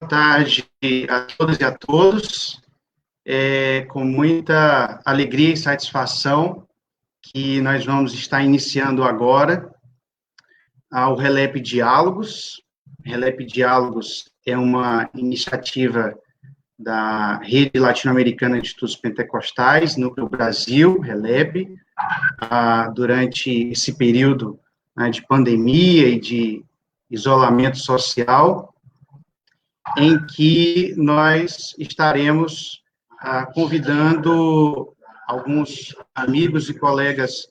tarde a todas e a todos. É com muita alegria e satisfação que nós vamos estar iniciando agora o RELEP Diálogos. RELEP Diálogos é uma iniciativa da Rede Latino-Americana de Estudos Pentecostais, Núcleo Brasil, RELEP, durante esse período de pandemia e de isolamento social, em que nós estaremos convidando alguns amigos e colegas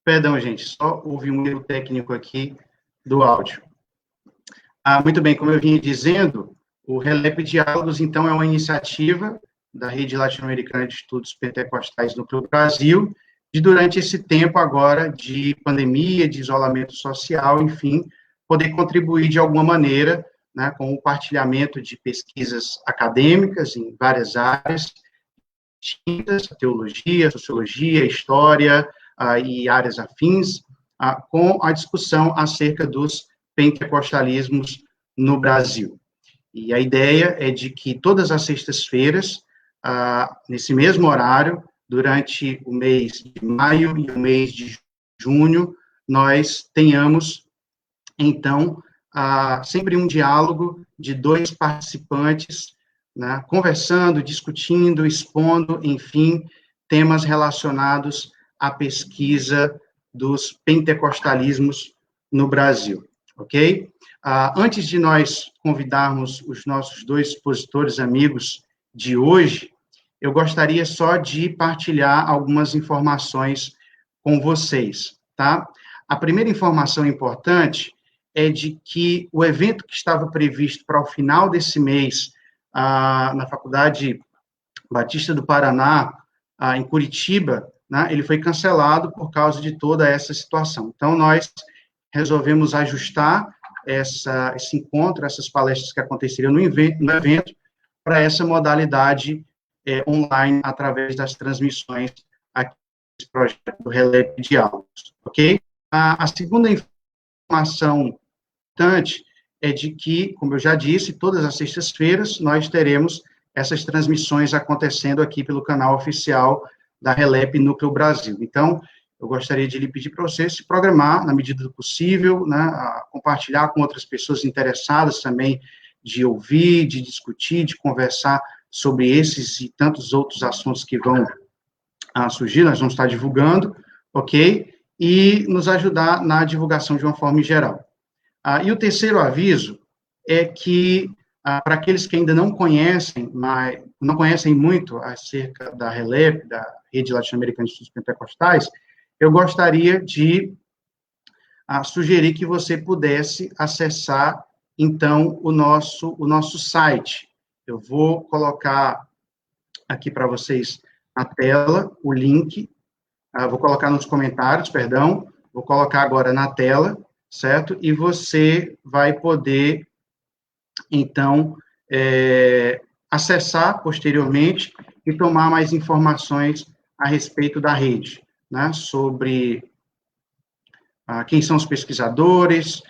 Perdão, gente, só houve um erro técnico aqui do áudio. Muito bem, como eu vinha dizendo, o RELEP Diálogos, então, é uma iniciativa da Rede Latino-Americana de Estudos Pentecostais no Brasil, de durante esse tempo agora de pandemia, de isolamento social, enfim, poder contribuir de alguma maneira, né, com o compartilhamento de pesquisas acadêmicas em várias áreas, teologia, sociologia, história, e áreas afins, com a discussão acerca dos pentecostalismos no Brasil. E a ideia é de que todas as sextas-feiras, nesse mesmo horário, durante o mês de maio e o mês de junho, nós tenhamos, então, sempre um diálogo de dois participantes, né, conversando, discutindo, expondo, enfim, temas relacionados à pesquisa dos pentecostalismos no Brasil, ok? Antes de nós convidarmos os nossos dois expositores amigos de hoje, eu gostaria só de partilhar algumas informações com vocês, tá? A primeira informação importante é de que o evento que estava previsto para o final desse mês, na Faculdade Batista do Paraná, em Curitiba, né, ele foi cancelado por causa de toda essa situação. Então, nós resolvemos ajustar esse encontro, essas palestras que aconteceriam no evento, para essa modalidade online, através das transmissões aqui desse projeto do RELEP Diálogos, ok? A segunda informação importante é de que, como eu já disse, todas as sextas-feiras nós teremos essas transmissões acontecendo aqui pelo canal oficial da RELEP Núcleo Brasil. Então, eu gostaria de lhe pedir para você se programar, na medida do possível, né, compartilhar com outras pessoas interessadas também de ouvir, de discutir, de conversar sobre esses e tantos outros assuntos que vão surgir, nós vamos estar divulgando, ok? E nos ajudar na divulgação de uma forma geral. E o terceiro aviso é que, para aqueles que ainda não conhecem, mas não conhecem muito acerca da RELEP, da Rede Latino-Americana de Estudos Pentecostais, eu gostaria de sugerir que você pudesse acessar, então, o nosso site. Eu vou colocar aqui para vocês na tela o link, vou colocar nos comentários, perdão, vou colocar agora na tela, certo? E você vai poder, então, acessar posteriormente e tomar mais informações a respeito da rede, né? Sobre quem são os pesquisadores,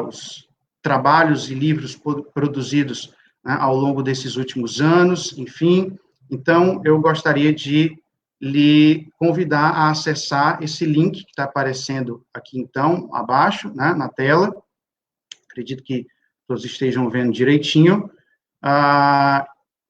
os trabalhos e livros produzidos, né, ao longo desses últimos anos, enfim. Então, eu gostaria de lhe convidar a acessar esse link que está aparecendo aqui, então, abaixo, né, na tela. Acredito que todos estejam vendo direitinho.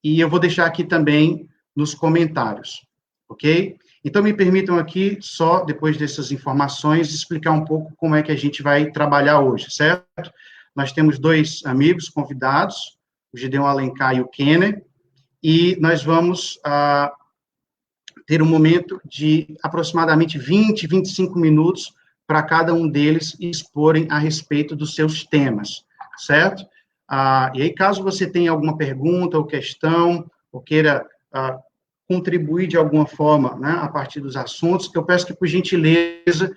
E eu vou deixar aqui também nos comentários, ok? Então, me permitam aqui, só depois dessas informações, explicar um pouco como é que a gente vai trabalhar hoje, certo? Nós temos dois amigos convidados, o Gideon Alencar e o Kenner, e nós vamos ter um momento de aproximadamente 20, 25 minutos para cada um deles exporem a respeito dos seus temas, certo? E aí, caso você tenha alguma pergunta ou questão, ou queira contribuir de alguma forma, né, a partir dos assuntos, eu peço que, por gentileza,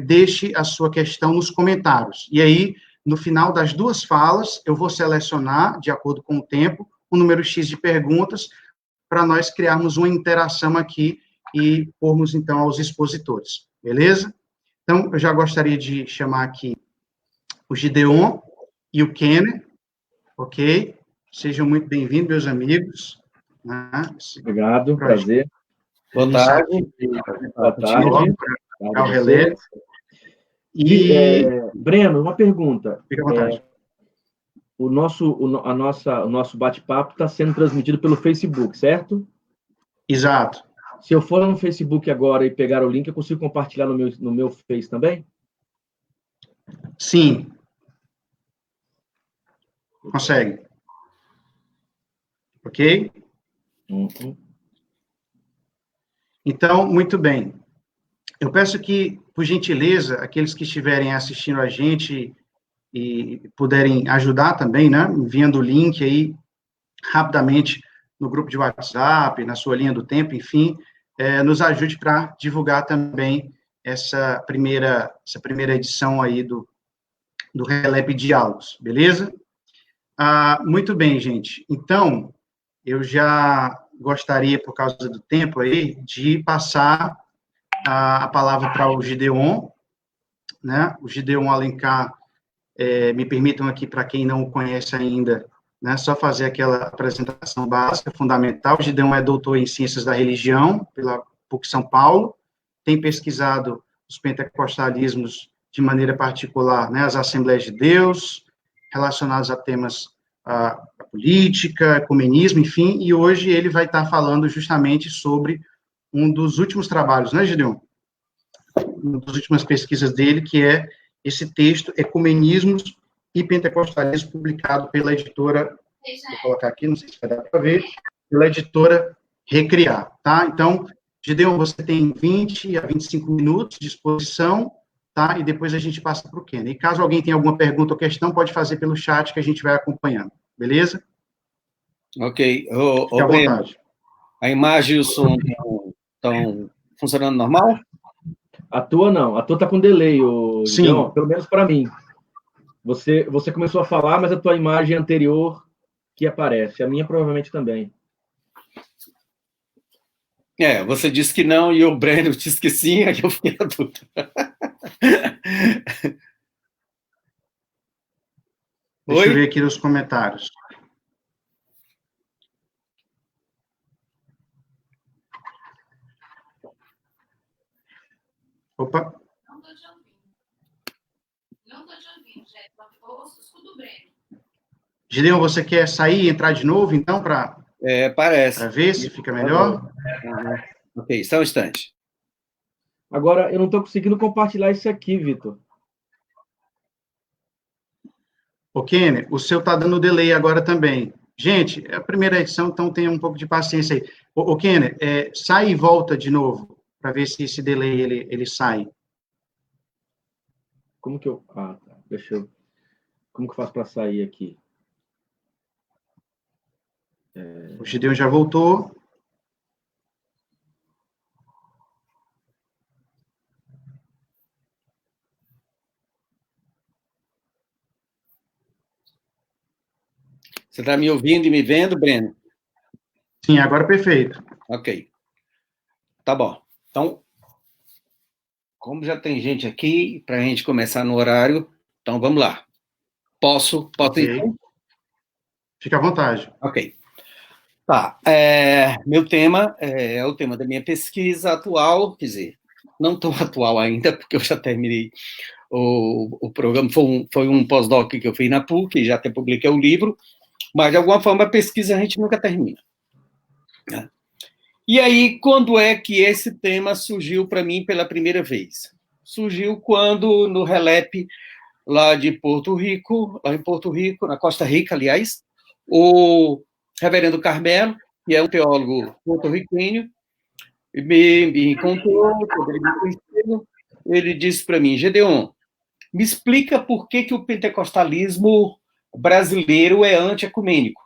deixe a sua questão nos comentários. E aí, no final das duas falas, eu vou selecionar, de acordo com o tempo, o número X de perguntas, para nós criarmos uma interação aqui e pormos, então, aos expositores, beleza? Então, eu já gostaria de chamar aqui o Gideon e o Kenner, ok? Sejam muito bem-vindos, meus amigos. Obrigado, prazer. Boa tarde. Boa tarde. Ao relé. Breno, uma pergunta. Fica à vontade. O nosso bate-papo está sendo transmitido pelo Facebook, certo? Exato. Se eu for no Facebook agora e pegar o link, eu consigo compartilhar no meu Face também? Sim. Consegue. Ok? Uhum. Então, muito bem. Eu peço que, por gentileza, aqueles que estiverem assistindo a gente e puderem ajudar também, né, enviando o link aí rapidamente no grupo de WhatsApp, na sua linha do tempo, enfim, nos ajude para divulgar também essa primeira edição aí do Relep Diálogos, beleza? Muito bem, gente. Então, eu já gostaria, por causa do tempo aí, de passar a palavra para o Gideon, né? O Gideon Alencar, me permitam aqui, para quem não o conhece ainda, né, só fazer aquela apresentação básica, fundamental. O Gideon é doutor em Ciências da Religião, pela PUC São Paulo, tem pesquisado os pentecostalismos de maneira particular, né, as Assembleias de Deus, relacionados a temas a política, ecumenismo, enfim, e hoje ele vai estar falando justamente sobre um dos últimos trabalhos, né, Gideon? Uma das últimas pesquisas dele, que é esse texto, Ecumenismos e Pentecostalismo, publicado pela editora, vou colocar aqui, não sei se vai dar para ver, pela editora Recriar, tá? Então, Gideon, você tem 20 a 25 minutos de exposição, tá? E depois a gente passa para o Ken. E caso alguém tenha alguma pergunta ou questão, pode fazer pelo chat que a gente vai acompanhando, beleza? Ok. Fique à vontade. A imagem e o som estão funcionando normal? A tua não. A tua está com delay, Gideon, pelo menos para mim. Você começou a falar, mas a tua imagem anterior que aparece. A minha provavelmente também. Você disse que não e o Breno disse que sim, aí eu fiquei na dúvida. Deixa eu ver aqui nos comentários. Opa. Não estou te ouvindo. Não estou te ouvindo, Jé. Eu escuto o Breno. Gideon, você quer sair e entrar de novo, então, para parece. Para ver se fica melhor? Ok, só um instante. Agora, eu não estou conseguindo compartilhar isso aqui, Vitor. Ô, Kenner, o seu está dando delay agora também. Gente, é a primeira edição, então tenha um pouco de paciência aí. Ô, Kenner, sai e volta de novo, para ver se esse delay ele sai. Como que eu... tá. Como que eu faço para sair aqui? O Gideon já voltou. Você está me ouvindo e me vendo, Breno? Sim, agora perfeito. Ok. Tá bom. Então, como já tem gente aqui, para a gente começar no horário, então vamos lá. Posso Okay. ir? Fica à vontade. Ok. Tá. Meu tema é o tema da minha pesquisa atual, quer dizer, não tão atual ainda, porque eu já terminei o programa, foi um pós-doc que eu fiz na PUC, já até publiquei o livro, mas, de alguma forma, a pesquisa a gente nunca termina. Né? E aí, quando é que esse tema surgiu para mim pela primeira vez? Surgiu quando, no Relep, lá em Porto Rico, na Costa Rica, aliás, o reverendo Carmelo, que é um teólogo porto-riquenho, me encontrou, ele disse para mim, Gedeon, me explica por que o pentecostalismo brasileiro é anti-ecumênico.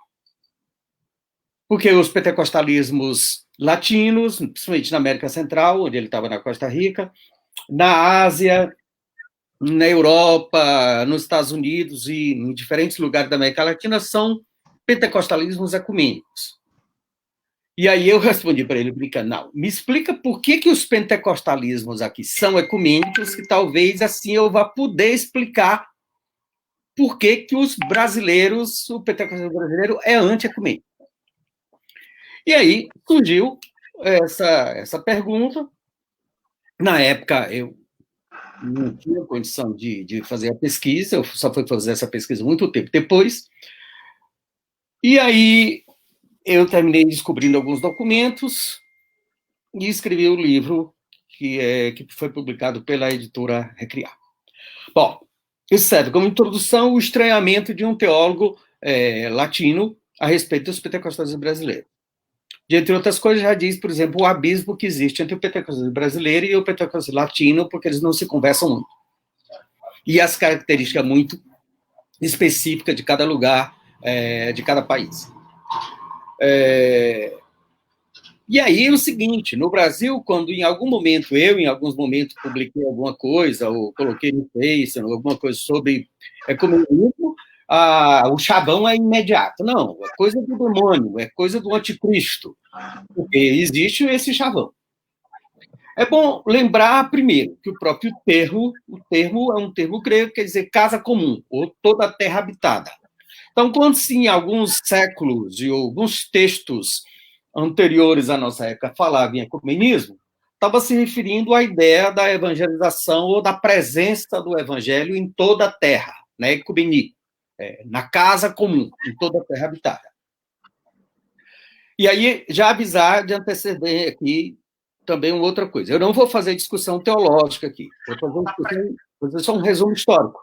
Porque os pentecostalismos latinos, principalmente na América Central, onde ele estava na Costa Rica, na Ásia, na Europa, nos Estados Unidos e em diferentes lugares da América Latina, são pentecostalismos ecumênicos. E aí eu respondi para ele brincando, não, me explica por que os pentecostalismos aqui são ecumênicos, que talvez assim eu vá poder explicar por que os brasileiros, o pentecostalismo brasileiro é anti-ecumênico. E aí surgiu essa pergunta. Na época, eu não tinha condição de fazer a pesquisa, eu só fui fazer essa pesquisa muito tempo depois. E aí eu terminei descobrindo alguns documentos e escrevi o livro que foi publicado pela editora Recriar. Bom, isso serve como introdução o estranhamento de um teólogo latino a respeito dos pentecostalistas brasileiros. De entre outras coisas, já diz, por exemplo, o abismo que existe entre o pentecostalismo brasileiro e o pentecostalismo latino, porque eles não se conversam muito. E as características muito específicas de cada lugar, de cada país. E aí, o seguinte, no Brasil, quando em alguns momentos, publiquei alguma coisa, ou coloquei no Face, alguma coisa sobre ecumenismo, o chavão é imediato. Não, é coisa do demônio, é coisa do anticristo, porque existe esse chavão. É bom lembrar, primeiro, que o próprio termo é um termo grego, quer dizer casa comum, ou toda a terra habitada. Então, quando em alguns séculos e alguns textos anteriores à nossa época falavam em ecumenismo, estava se referindo à ideia da evangelização ou da presença do evangelho em toda a terra, né, ecumenia, na casa comum, em toda a terra habitada. E aí, já avisar de anteceder aqui também uma outra coisa. Eu não vou fazer discussão teológica aqui, vou fazer só um resumo histórico.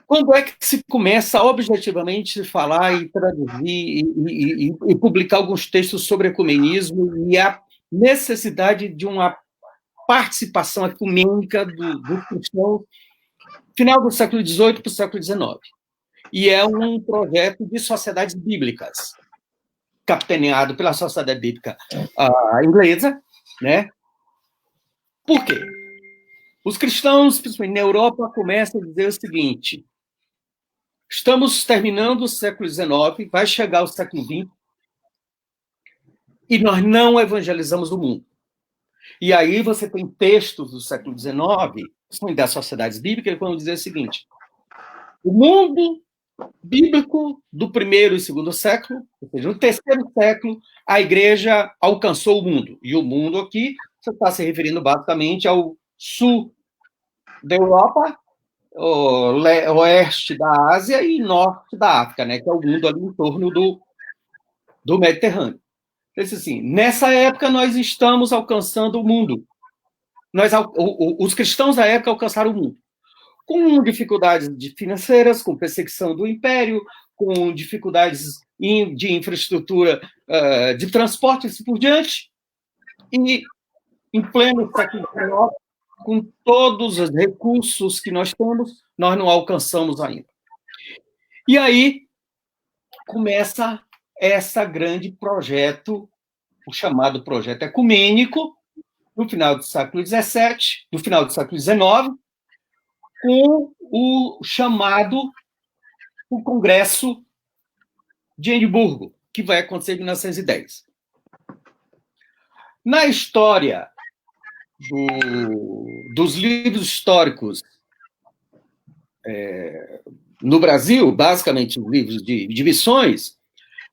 Quando é que se começa objetivamente a falar e traduzir e publicar alguns textos sobre ecumenismo e a necessidade de uma participação ecumênica do cristão final do século XVIII para o século XIX? E é um projeto de sociedades bíblicas, capitaneado pela Sociedade Bíblica Inglesa, né? Por quê? Os cristãos, principalmente na Europa, começam a dizer o seguinte: estamos terminando o século XIX, vai chegar o século XX, e nós não evangelizamos o mundo. E aí você tem textos do século XIX, das sociedades bíblicas, que vão dizer o seguinte: o mundo bíblico do primeiro e segundo século, ou seja, no terceiro século, a igreja alcançou o mundo. E o mundo aqui, você está se referindo basicamente ao sul da Europa, oeste da Ásia e norte da África, né, que é o mundo ali em torno do Mediterrâneo. Então, assim, nessa época, nós estamos alcançando o mundo. Os cristãos da época alcançaram o mundo. Com dificuldades financeiras, com perseguição do império, com dificuldades de infraestrutura de transporte e assim por diante, e em pleno século XIX, com todos os recursos que nós temos, nós não alcançamos ainda. E aí começa esse grande projeto, o chamado projeto ecumênico, no final do século XVII, no final do século XIX, com o chamado o Congresso de Edimburgo, que vai acontecer em 1910. Na história dos livros históricos no Brasil, basicamente os livros de missões,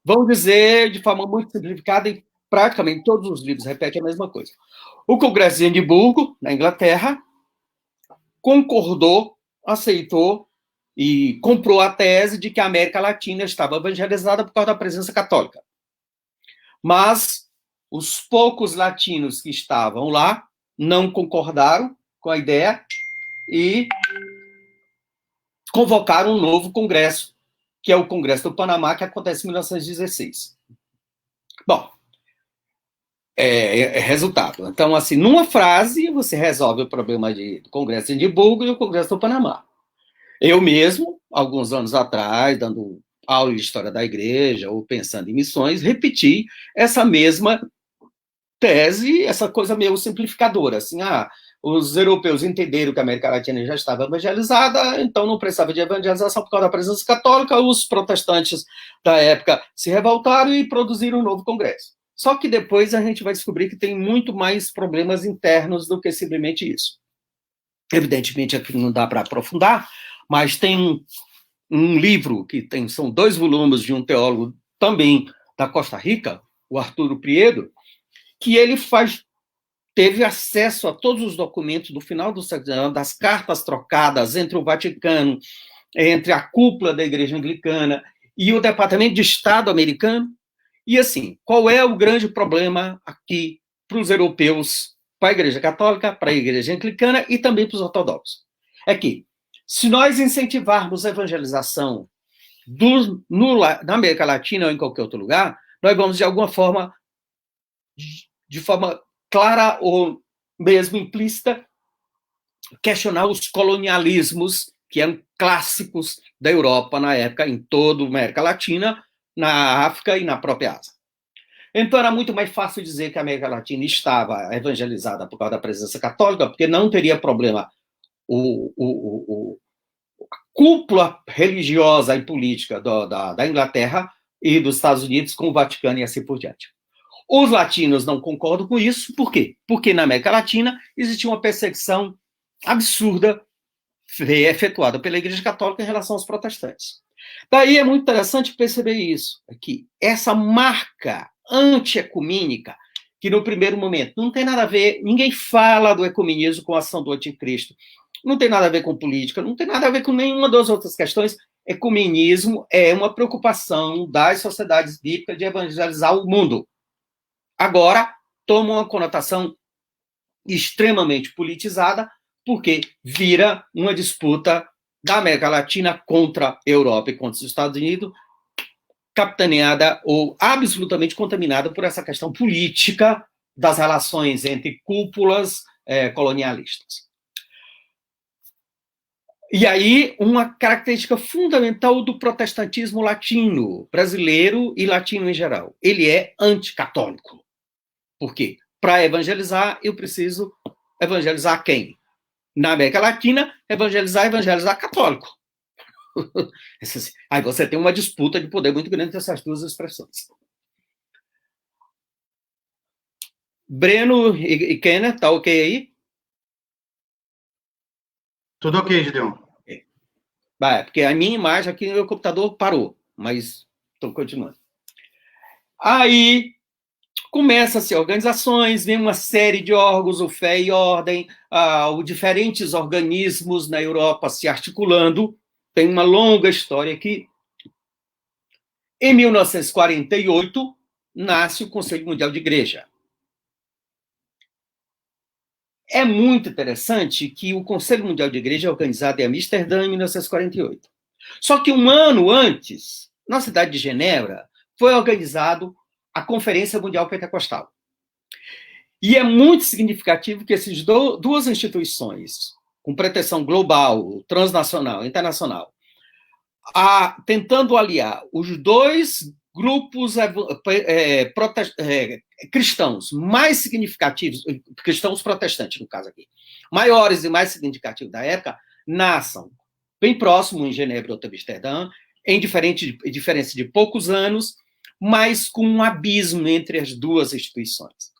vão dizer de forma muito simplificada, e praticamente todos os livros repetem a mesma coisa. O Congresso de Edimburgo, na Inglaterra, concordou, aceitou e comprou a tese de que a América Latina estava evangelizada por causa da presença católica. Mas os poucos latinos que estavam lá não concordaram com a ideia e convocaram um novo congresso, que é o Congresso do Panamá, que acontece em 1916. Bom, resultado. Então, assim, numa frase, você resolve o problema do Congresso de Edimburgo e o Congresso do Panamá. Eu mesmo, alguns anos atrás, dando aula de história da igreja ou pensando em missões, repeti essa mesma tese, essa coisa meio simplificadora, assim, os europeus entenderam que a América Latina já estava evangelizada, então não precisava de evangelização por causa da presença católica, os protestantes da época se revoltaram e produziram um novo congresso. Só que depois a gente vai descobrir que tem muito mais problemas internos do que simplesmente isso. Evidentemente, aqui não dá para aprofundar, mas tem um livro que são 2 volumes de um teólogo também da Costa Rica, o Arturo Priedo, que ele teve acesso a todos os documentos do final do século XIX, das cartas trocadas entre o Vaticano, entre a cúpula da Igreja Anglicana e o Departamento de Estado americano. E, assim, qual é o grande problema aqui para os europeus, para a Igreja Católica, para a Igreja Anglicana e também para os ortodoxos? É que, se nós incentivarmos a evangelização na América Latina ou em qualquer outro lugar, nós vamos, de alguma forma, de forma clara ou mesmo implícita, questionar os colonialismos que eram clássicos da Europa na época, em toda a América Latina, na África e na própria Ásia. Então, era muito mais fácil dizer que a América Latina estava evangelizada por causa da presença católica, porque não teria problema a cúpula religiosa e política da Inglaterra e dos Estados Unidos com o Vaticano e assim por diante. Os latinos não concordam com isso. Por quê? Porque na América Latina existia uma perseguição absurda efetuada pela Igreja Católica em relação aos protestantes. Daí é muito interessante perceber isso, que essa marca anti-ecumênica, que no primeiro momento não tem nada a ver, ninguém fala do ecumenismo com a ação do anticristo, não tem nada a ver com política, não tem nada a ver com nenhuma das outras questões. Ecumenismo é uma preocupação das sociedades bíblicas de evangelizar o mundo. Agora, toma uma conotação extremamente politizada, porque vira uma disputa da América Latina contra a Europa e contra os Estados Unidos, capitaneada ou absolutamente contaminada por essa questão política das relações entre cúpulas colonialistas. E aí, uma característica fundamental do protestantismo latino, brasileiro e latino em geral, ele é anticatólico. Por quê? Para evangelizar, eu preciso evangelizar quem? Na América Latina, evangelizar católico. Aí você tem uma disputa de poder muito grande entre essas duas expressões. Breno e Kenneth, tá ok aí? Tudo ok, Gideon. Porque a minha imagem aqui no meu computador parou, mas estou continuando. Aí começa-se organizações, vem uma série de órgãos, o Fé e Ordem, diferentes organismos na Europa se articulando. Tem uma longa história aqui. Em 1948, nasce o Conselho Mundial de Igreja. É muito interessante que o Conselho Mundial de Igreja é organizado em Amsterdã em 1948. Só que um ano antes, na cidade de Genebra, foi organizado a Conferência Mundial Pentecostal. E é muito significativo que essas duas instituições, com pretensão global, transnacional, internacional, tentando aliar os dois grupos cristãos mais significativos, cristãos protestantes, no caso aqui, maiores e mais significativos da época, nasçam bem próximo em Genebra ou Amsterdã, em diferença de poucos anos, mas com um abismo entre as duas instituições.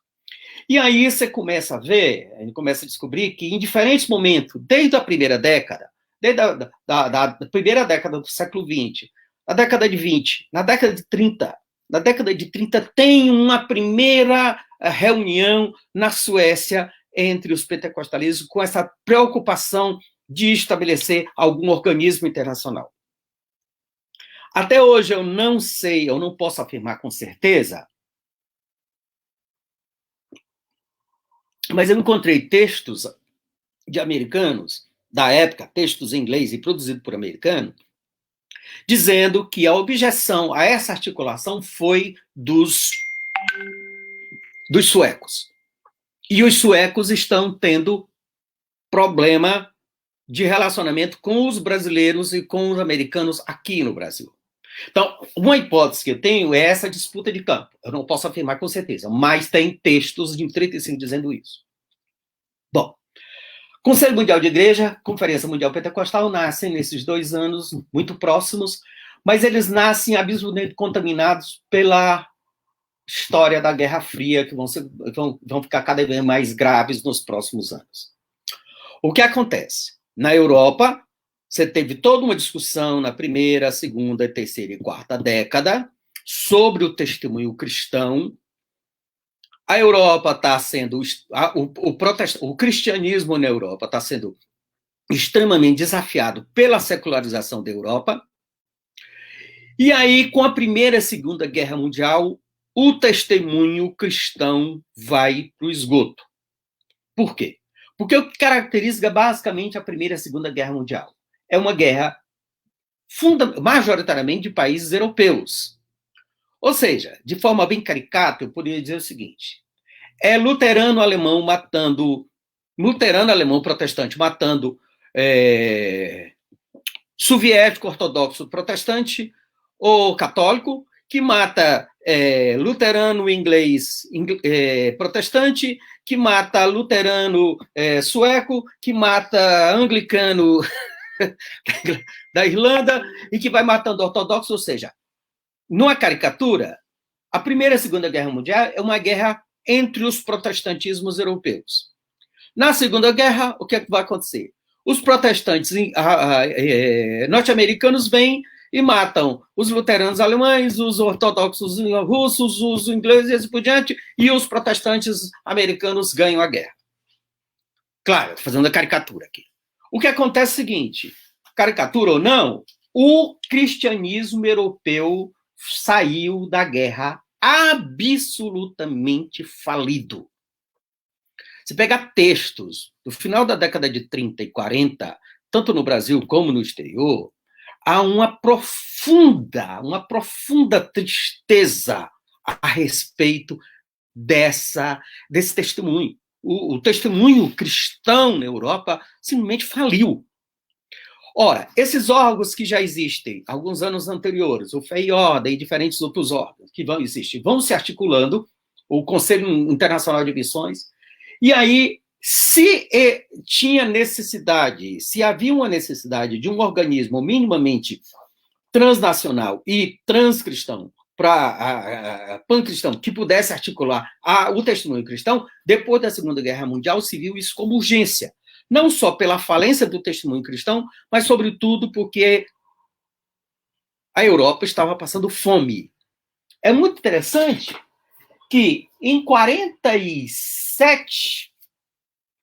E aí você começa a ver, começa a descobrir que em diferentes momentos, desde a primeira década, desde a primeira década do século XX, na década de 20, na década de 30, na década de 30 tem uma primeira reunião na Suécia entre os pentecostalistas com essa preocupação de estabelecer algum organismo internacional. Até hoje eu não sei, eu não posso afirmar com certeza, mas eu encontrei textos de americanos da época, textos em inglês e produzidos por americanos, dizendo que a objeção a essa articulação foi dos suecos. E os suecos estão tendo problema de relacionamento com os brasileiros e com os americanos aqui no Brasil. Então, uma hipótese que eu tenho é essa disputa de campo. Eu não posso afirmar com certeza, mas tem textos de 35 dizendo isso. Bom, Conselho Mundial de Igreja, Conferência Mundial Pentecostal nascem nesses 2 anos muito próximos, mas eles nascem absurdamente contaminados pela história da Guerra Fria, que vão ficar cada vez mais graves nos próximos anos. O que acontece? Na Europa, você teve toda uma discussão na primeira, segunda, terceira e quarta década sobre o testemunho cristão. A Europa está sendo... O cristianismo na Europa está sendo extremamente desafiado pela secularização da Europa. E aí, com a Primeira e Segunda Guerra Mundial, o testemunho cristão vai para o esgoto. Por quê? Porque o que caracteriza basicamente a Primeira e a Segunda Guerra Mundial é uma guerra majoritariamente de países europeus. Ou seja, de forma bem caricata, eu poderia dizer o seguinte: é luterano alemão protestante matando soviético ortodoxo protestante ou católico, que mata luterano inglês protestante, que mata luterano sueco, que mata anglicano da Irlanda e que vai matando ortodoxo. Ou seja, numa caricatura, a Primeira e a Segunda Guerra Mundial é uma guerra entre os protestantismos europeus. Na Segunda Guerra, o que é que vai acontecer? Os protestantes norte-americanos vêm e matam os luteranos alemães, os ortodoxos russos, os ingleses e assim por diante, e os protestantes americanos ganham a guerra. Claro, fazendo a caricatura aqui. O que acontece é o seguinte: caricatura ou não, o cristianismo europeu saiu da guerra absolutamente falido. Se pegar textos do final da década de 30 e 40, tanto no Brasil como no exterior, há uma profunda tristeza a respeito desse testemunho. O testemunho cristão na Europa simplesmente faliu. Ora, esses órgãos que já existem alguns anos anteriores, o Fé e Ordem e diferentes outros órgãos que vão existir, vão se articulando, o Conselho Internacional de Missões, e aí, se havia uma necessidade de um organismo minimamente transnacional e transcristão, pancristão, que pudesse articular o testemunho cristão, depois da Segunda Guerra Mundial se viu isso como urgência. Não só pela falência do testemunho cristão, mas, sobretudo, porque a Europa estava passando fome. É muito interessante que, em 47,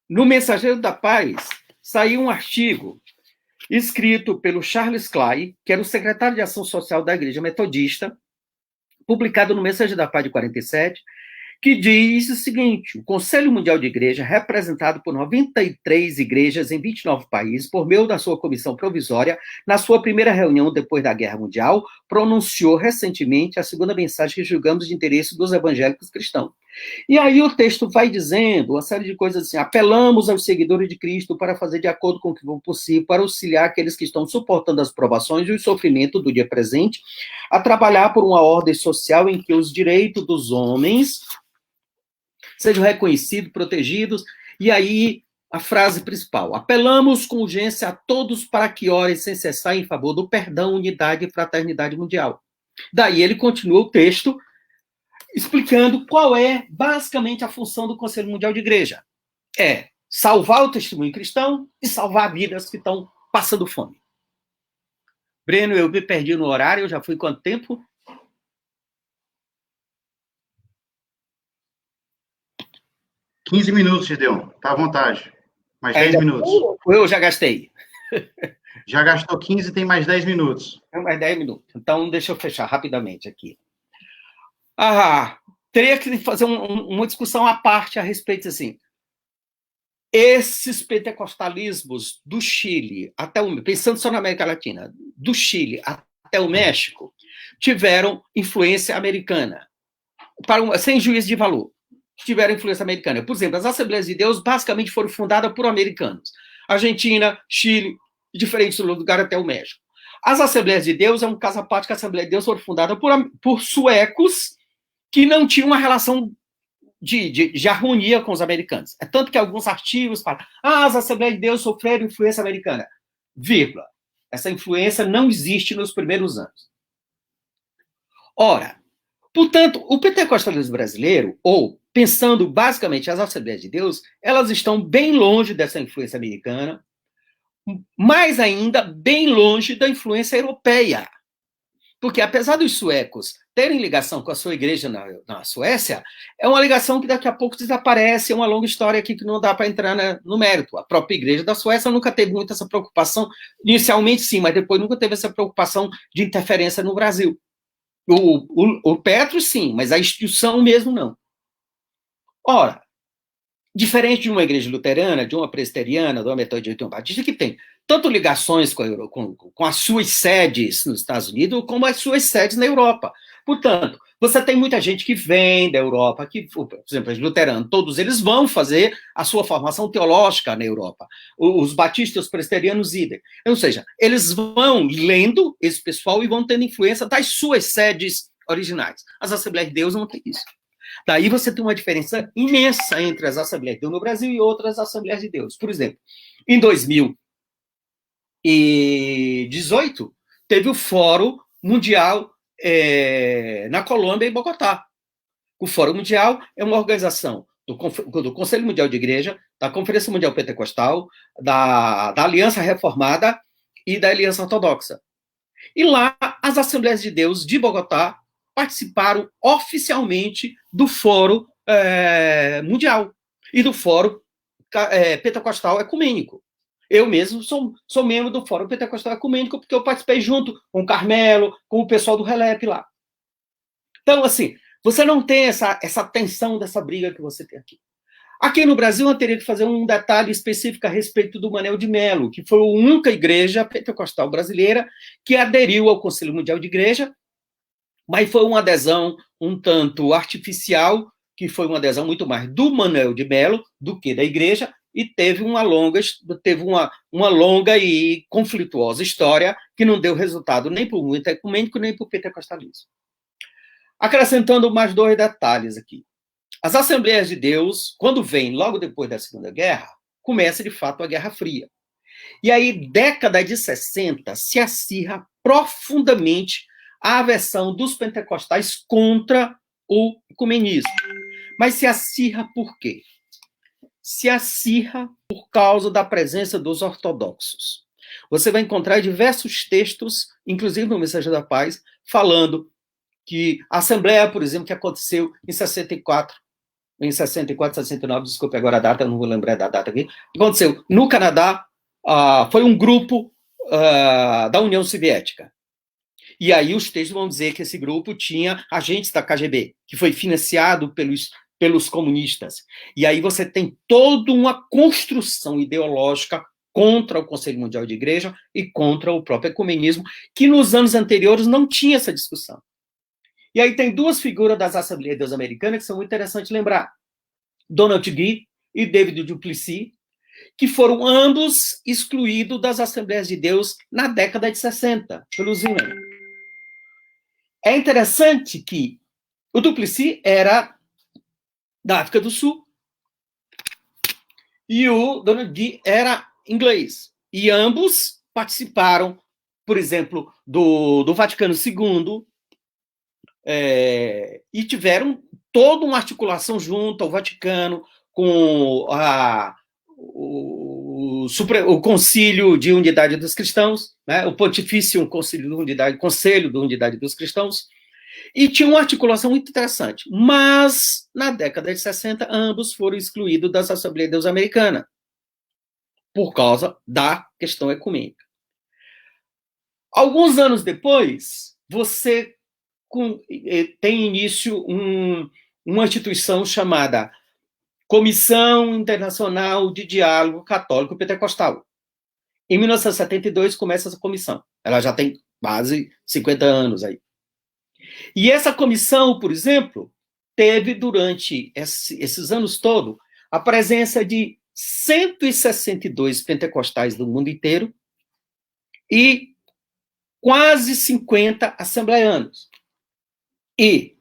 no Mensageiro da Paz, saiu um artigo escrito pelo Charles Clay, que era o secretário de Ação Social da Igreja Metodista, publicado no Mensageiro da Paz de 47, que diz o seguinte: o Conselho Mundial de Igreja, representado por 93 igrejas em 29 países, por meio da sua comissão provisória, na sua primeira reunião depois da Guerra Mundial, pronunciou recentemente a segunda mensagem que julgamos de interesse dos evangélicos cristãos. E aí o texto vai dizendo uma série de coisas assim: apelamos aos seguidores de Cristo para fazer de acordo com o que for possível, para auxiliar aqueles que estão suportando as provações e o sofrimento do dia presente, a trabalhar por uma ordem social em que os direitos dos homens sejam reconhecidos, protegidos. E aí, a frase principal: apelamos com urgência a todos para que orem sem cessar em favor do perdão, unidade e fraternidade mundial. Daí ele continua o texto explicando qual é, basicamente, a função do Conselho Mundial de Igreja. É salvar o testemunho cristão e salvar vidas que estão passando fome. Breno, eu me perdi no horário, já fui quanto tempo? 15 minutos, Gideon. Tá à vontade. Mais 10 minutos. Eu já gastei. Já gastou 15, tem mais 10 minutos. Mais 10 minutos. Então, deixa eu fechar rapidamente aqui. Teria que fazer uma discussão à parte a respeito, assim. Esses pentecostalismos do Chile, pensando só na América Latina, do Chile até o México, tiveram influência americana, sem juízo de valor. Tiveram influência americana. Por exemplo, as Assembleias de Deus basicamente foram fundadas por americanos. Argentina, Chile, diferentes lugares até o México. As Assembleias de Deus é um caso à parte, que a Assembleia de Deus foi fundada por suecos que não tinham uma relação de harmonia com os americanos. É tanto que alguns artigos falam, as Assembleias de Deus sofreram influência americana. Vírgula. Essa influência não existe nos primeiros anos. Ora, portanto, o pentecostalismo brasileiro, ou pensando basicamente as Assembleias de Deus, elas estão bem longe dessa influência americana, mais ainda bem longe da influência europeia. Porque, apesar dos suecos terem ligação com a sua igreja na Suécia, é uma ligação que daqui a pouco desaparece, é uma longa história aqui que não dá para entrar no mérito. A própria igreja da Suécia nunca teve muito essa preocupação, inicialmente sim, mas depois nunca teve essa preocupação de interferência no Brasil. O Petro, sim, mas a instituição mesmo não. Ora, diferente de uma igreja luterana, de uma presbiteriana, de uma metodista, de uma batista, que tem tanto ligações com as suas sedes nos Estados Unidos, como as suas sedes na Europa. Portanto, você tem muita gente que vem da Europa, que, por exemplo, os luteranos, todos eles vão fazer a sua formação teológica na Europa. Os batistas, os presbiterianos, idem. Ou seja, eles vão lendo esse pessoal e vão tendo influência das suas sedes originais. As Assembleias de Deus não tem isso. Daí você tem uma diferença imensa entre as Assembleias de Deus no Brasil e outras Assembleias de Deus. Por exemplo, em 2018, teve o Fórum Mundial na Colômbia, em Bogotá. O Fórum Mundial é uma organização do Conselho Mundial de Igreja, da Conferência Mundial Pentecostal, da Aliança Reformada e da Aliança Ortodoxa. E lá, as Assembleias de Deus de Bogotá participaram oficialmente do Fórum Mundial e do Fórum Pentecostal Ecumênico. Eu mesmo sou membro do Fórum Pentecostal Ecumênico, porque eu participei junto com o Carmelo, com o pessoal do Relep lá. Então, assim, você não tem essa tensão dessa briga que você tem aqui. Aqui no Brasil, eu teria que fazer um detalhe específico a respeito do Manel de Melo, que foi a única igreja pentecostal brasileira que aderiu ao Conselho Mundial de Igreja, mas foi uma adesão um tanto artificial, que foi uma adesão muito mais do Manel de Melo do que da igreja, e teve uma longa e conflituosa história que não deu resultado nem para o movimento ecumênico, nem para o pentecostalismo. Acrescentando mais 2 detalhes aqui. As Assembleias de Deus, quando vem logo depois da Segunda Guerra, começa, de fato, a Guerra Fria. E aí, década de 60, se acirra profundamente a aversão dos pentecostais contra o ecumenismo. Mas se acirra por quê? Se acirra por causa da presença dos ortodoxos. Você vai encontrar diversos textos, inclusive no Mensageiro da Paz, falando que a Assembleia, por exemplo, que aconteceu em 64, 69, desculpe agora a data, não vou lembrar da data aqui, aconteceu no Canadá, foi um grupo da União Soviética. E aí os textos vão dizer que esse grupo tinha agentes da KGB, que foi financiado pelos comunistas. E aí você tem toda uma construção ideológica contra o Conselho Mundial de Igreja e contra o próprio ecumenismo, que nos anos anteriores não tinha essa discussão. E aí tem 2 figuras das Assembleias de Deus americanas que são muito interessantes lembrar. Donald Gee e David Duplessis, que foram ambos excluídos das Assembleias de Deus na década de 60, pelos Zeman. É interessante que o Duplessis era da África do Sul e o Donald Gee era inglês. E ambos participaram, por exemplo, do Vaticano II, e tiveram toda uma articulação junto ao Vaticano com o Concílio de Unidade dos Cristãos, né, o Pontifício Conselho de Unidade dos Cristãos, e tinha uma articulação muito interessante. Mas, na década de 60, ambos foram excluídos das Assembleias de Deus americanas, por causa da questão ecumênica. Alguns anos depois, você tem início uma instituição chamada Comissão Internacional de Diálogo Católico Pentecostal. Em 1972 começa essa comissão. Ela já tem quase 50 anos aí. E essa comissão, por exemplo, teve durante esses anos todos a presença de 162 pentecostais do mundo inteiro e quase 50 assembleianos. E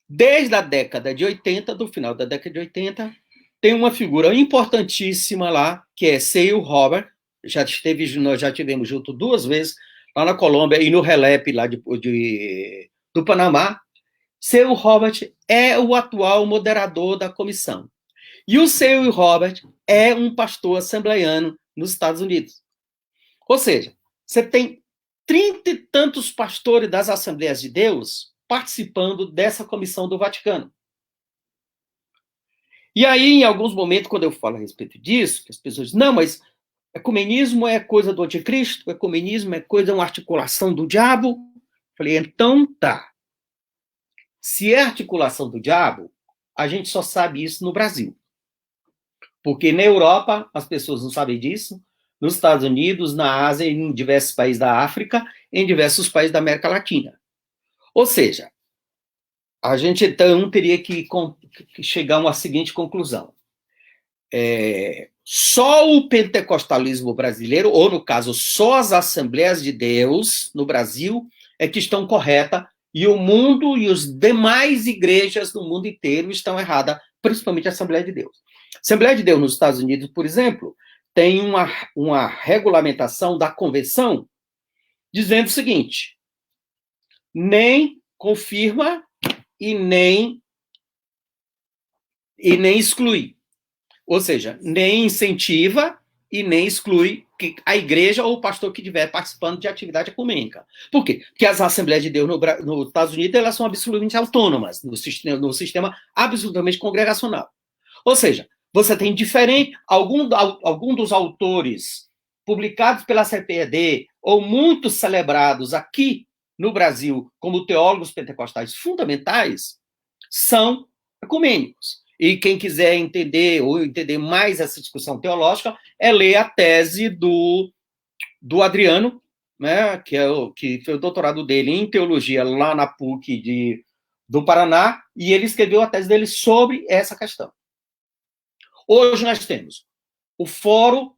Desde a década de 80, do final da década de 80, tem uma figura importantíssima lá, que é Seu Robert. Nós já tivemos junto 2 vezes, lá na Colômbia e no RELEP lá do Panamá. Seu Robert é o atual moderador da comissão. E o Seu Robert é um pastor assembleiano nos Estados Unidos. Ou seja, você tem 30 e tantos pastores das Assembleias de Deus participando dessa comissão do Vaticano. E aí, em alguns momentos, quando eu falo a respeito disso, as pessoas dizem, não, mas ecumenismo é coisa do anticristo, ecumenismo é coisa, uma articulação do diabo. Eu falei, então tá. Se é articulação do diabo, a gente só sabe isso no Brasil. Porque na Europa, as pessoas não sabem disso, nos Estados Unidos, na Ásia, em diversos países da África, em diversos países da América Latina. Ou seja, a gente então teria que chegar a uma seguinte conclusão. Só o pentecostalismo brasileiro, ou no caso, só as Assembleias de Deus no Brasil, é que estão corretas, e o mundo e as demais igrejas do mundo inteiro estão erradas, principalmente a Assembleia de Deus. A Assembleia de Deus nos Estados Unidos, por exemplo, tem uma regulamentação da convenção dizendo o seguinte: nem confirma e nem exclui. Ou seja, nem incentiva e nem exclui a igreja ou o pastor que estiver participando de atividade ecumênica. Por quê? Porque as Assembleias de Deus nos Estados Unidos elas são absolutamente autônomas, no sistema absolutamente congregacional. Ou seja, você tem algum dos autores publicados pela CPED ou muito celebrados aqui no Brasil como teólogos pentecostais fundamentais são ecumênicos. E quem quiser entender ou entender mais essa discussão teológica é ler a tese do Adriano, né, que foi o doutorado dele em teologia lá na PUC do Paraná, e ele escreveu a tese dele sobre essa questão. Hoje nós temos o Fórum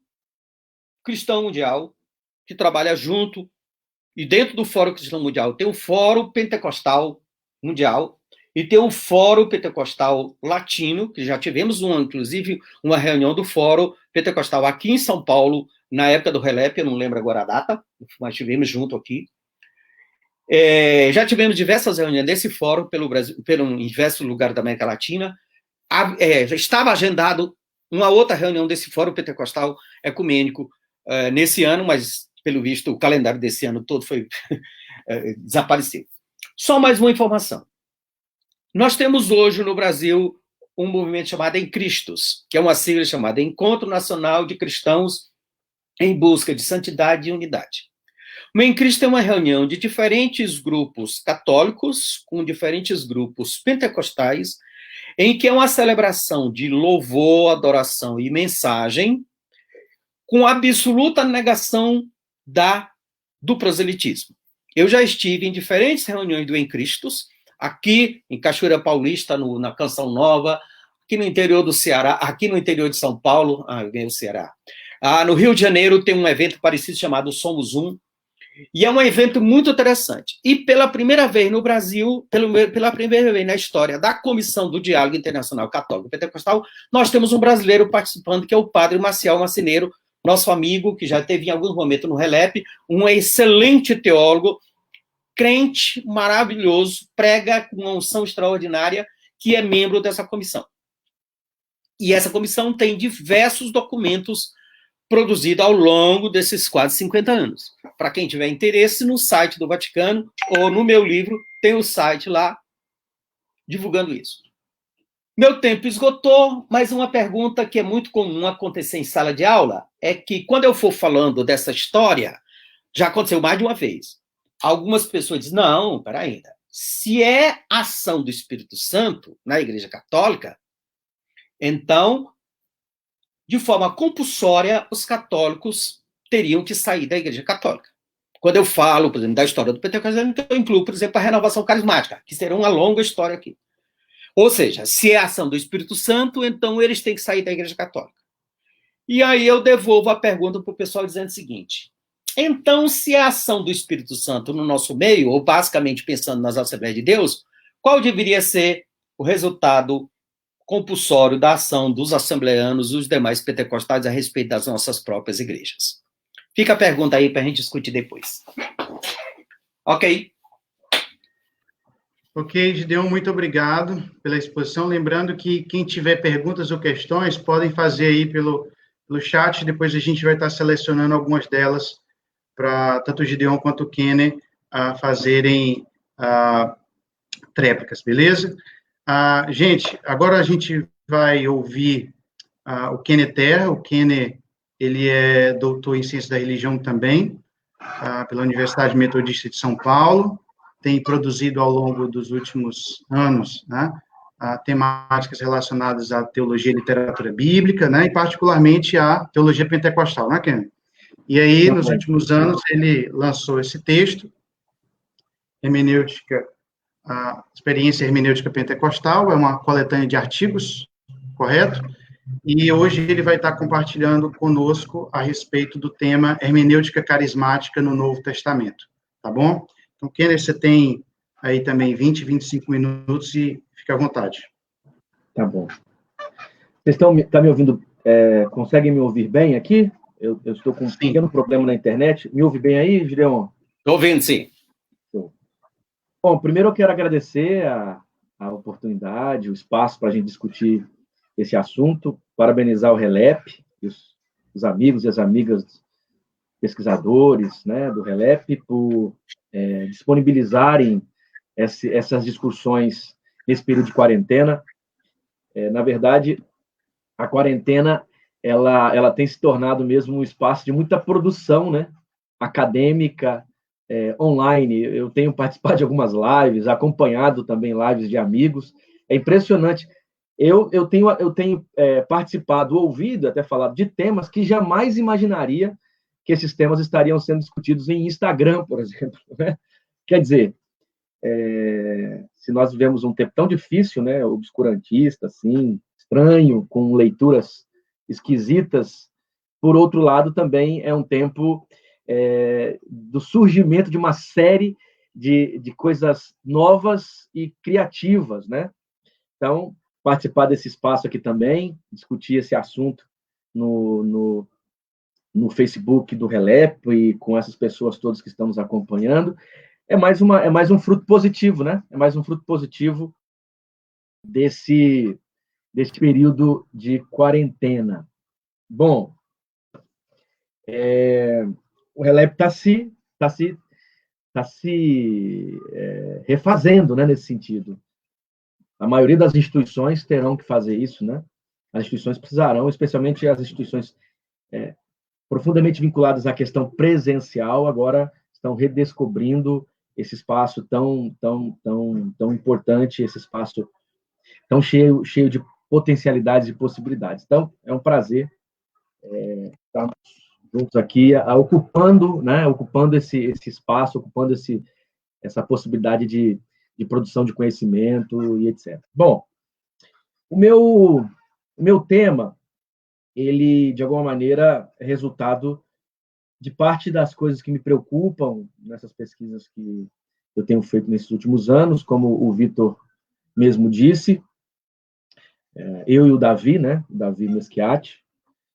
Cristão Mundial, que trabalha junto, e dentro do Fórum Cristão Mundial tem o Fórum Pentecostal Mundial, e tem o Fórum Pentecostal Latino, que já tivemos, inclusive, uma reunião do Fórum Pentecostal aqui em São Paulo, na época do RELEP, eu não lembro agora a data, mas tivemos junto aqui. Já tivemos diversas reuniões desse fórum pelo Brasil, pelo diversos lugares da América Latina. Já estava agendado uma outra reunião desse Fórum Pentecostal Ecumênico nesse ano, mas, pelo visto, o calendário desse ano todo desapareceu. Só mais uma informação. Nós temos hoje no Brasil um movimento chamado Encristos, que é uma sigla chamada Encontro Nacional de Cristãos em Busca de Santidade e Unidade. O Encristo é uma reunião de diferentes grupos católicos, com diferentes grupos pentecostais, em que é uma celebração de louvor, adoração e mensagem, com absoluta negação do proselitismo. Eu já estive em diferentes reuniões do Encristos, aqui em Cachoeira Paulista, na Canção Nova, aqui no interior do Ceará, aqui no interior de São Paulo, eu ganhei o Ceará. No Rio de Janeiro tem um evento parecido chamado Somos Um, e é um evento muito interessante. E pela primeira vez no Brasil, pela primeira vez na história da Comissão do Diálogo Internacional Católico Pentecostal, nós temos um brasileiro participando, que é o padre Maciel Macineiro, nosso amigo, que já teve em alguns momentos no RELEP, um excelente teólogo, crente maravilhoso, prega com uma unção extraordinária, que é membro dessa comissão. E essa comissão tem diversos documentos produzidos ao longo desses quase 50 anos. Para quem tiver interesse, no site do Vaticano, ou no meu livro, tem o site lá divulgando isso. Meu tempo esgotou, mas uma pergunta que é muito comum acontecer em sala de aula é que, quando eu for falando dessa história, já aconteceu mais de uma vez. Algumas pessoas dizem, não, peraí, se é ação do Espírito Santo na Igreja Católica, então, de forma compulsória, os católicos teriam que sair da Igreja Católica. Quando eu falo, por exemplo, da história do pentecostalismo, eu incluo, por exemplo, a renovação carismática, que será uma longa história aqui. Ou seja, se é ação do Espírito Santo, então eles têm que sair da Igreja Católica. E aí eu devolvo a pergunta para o pessoal dizendo o seguinte: então, se é a ação do Espírito Santo no nosso meio, ou basicamente pensando nas Assembleias de Deus, qual deveria ser o resultado compulsório da ação dos assembleanos e os demais pentecostais a respeito das nossas próprias igrejas? Fica a pergunta aí para a gente discutir depois. Ok? Ok, Gideon, muito obrigado pela exposição. Lembrando que quem tiver perguntas ou questões, podem fazer aí pelo chat, depois a gente vai estar selecionando algumas delas para tanto o Gideon quanto o Kenner fazerem tréplicas, beleza? Gente, agora a gente vai ouvir o Kenner Terra. O Kenner, ele é doutor em Ciência da Religião também, pela Universidade Metodista de São Paulo, tem produzido ao longo dos últimos anos, né, temáticas relacionadas à teologia e literatura bíblica, né, e particularmente à teologia pentecostal, né, Ken? E aí, nos últimos anos, ele lançou esse texto, Hermenêutica, a Experiência Hermenêutica Pentecostal, é uma coletânea de artigos, correto? E hoje ele vai estar compartilhando conosco a respeito do tema Hermenêutica Carismática no Novo Testamento, tá bom? Então, Kenner, você tem aí também 20, 25 minutos e fica à vontade. Tá bom. Vocês estão me ouvindo, conseguem me ouvir bem aqui? Eu estou com um pequeno problema na internet. Me ouve bem aí, Gideon? Estou ouvindo, sim. Bom, primeiro eu quero agradecer a oportunidade, o espaço para a gente discutir esse assunto, parabenizar o RELEP, os amigos e as amigas pesquisadores, né, do RELEP, por disponibilizarem essas discussões nesse período de quarentena. Na verdade, a quarentena ela tem se tornado mesmo um espaço de muita produção, né, acadêmica, online. Eu tenho participado de algumas lives, acompanhado também lives de amigos. É impressionante. Eu tenho participado, ouvido, até falado de temas que jamais imaginaria que esses temas estariam sendo discutidos em Instagram, por exemplo, né? Quer dizer, se nós vivemos um tempo tão difícil, né, obscurantista, assim, estranho, com leituras esquisitas, por outro lado, também é um tempo do surgimento de uma série de coisas novas e criativas, né? Então, participar desse espaço aqui também, discutir esse assunto no Facebook do RELEP e com essas pessoas todas que estão nos acompanhando, é mais um fruto positivo, né? É mais um fruto positivo desse período de quarentena. Bom, o RELEP está se refazendo, né, nesse sentido. A maioria das instituições terão que fazer isso, né? As instituições precisarão, especialmente as instituições profundamente vinculadas à questão presencial, agora estão redescobrindo esse espaço tão importante, esse espaço tão cheio de potencialidades e possibilidades. Então, é um prazer estarmos juntos aqui, ocupando esse espaço, ocupando essa possibilidade de produção de conhecimento e etc. Bom, o meu tema, ele, de alguma maneira, é resultado de parte das coisas que me preocupam nessas pesquisas que eu tenho feito nesses últimos anos, como o Vitor mesmo disse, eu e o Davi, né, o Davi Meschiati,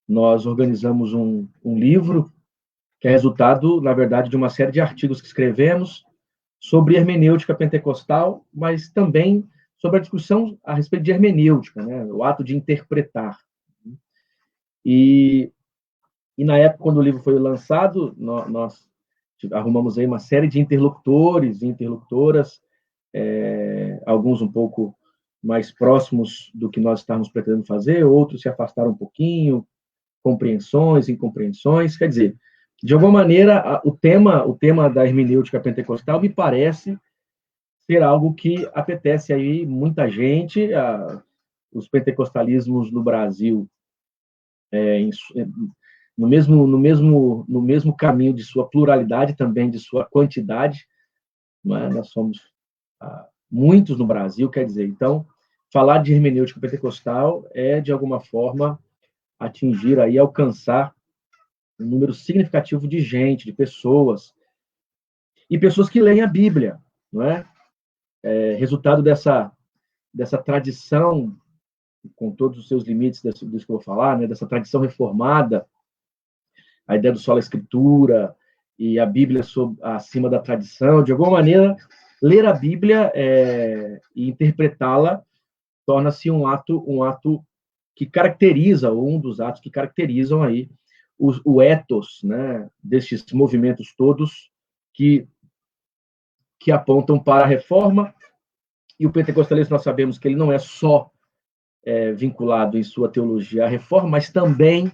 nós organizamos um livro que é resultado, na verdade, de uma série de artigos que escrevemos sobre hermenêutica pentecostal, mas também sobre a discussão a respeito de hermenêutica, né, o ato de interpretar. E na época, quando o livro foi lançado, nós arrumamos aí uma série de interlocutores e interlocutoras, alguns um pouco mais próximos do que nós estávamos pretendendo fazer, outros se afastaram um pouquinho, compreensões, incompreensões. Quer dizer, de alguma maneira, o tema da hermenêutica pentecostal me parece ser algo que apetece aí muita gente. Os pentecostalismos no Brasil, no mesmo caminho de sua pluralidade, também de sua quantidade, não é? Nós somos muitos no Brasil, quer dizer, então, falar de hermenêutica pentecostal é, de alguma forma, atingir aí, alcançar um número significativo de gente, de pessoas, e pessoas que leem a Bíblia, não é? resultado dessa tradição, com todos os seus limites disso que eu vou falar, né, dessa tradição reformada, a ideia do sola escritura e a Bíblia acima da tradição, de alguma maneira, ler a Bíblia e interpretá-la torna-se um ato que caracteriza, ou um dos atos que caracterizam aí o ethos, né, destes movimentos todos que apontam para a reforma. E o pentecostalismo, nós sabemos que ele não é só vinculado em sua teologia à reforma, mas também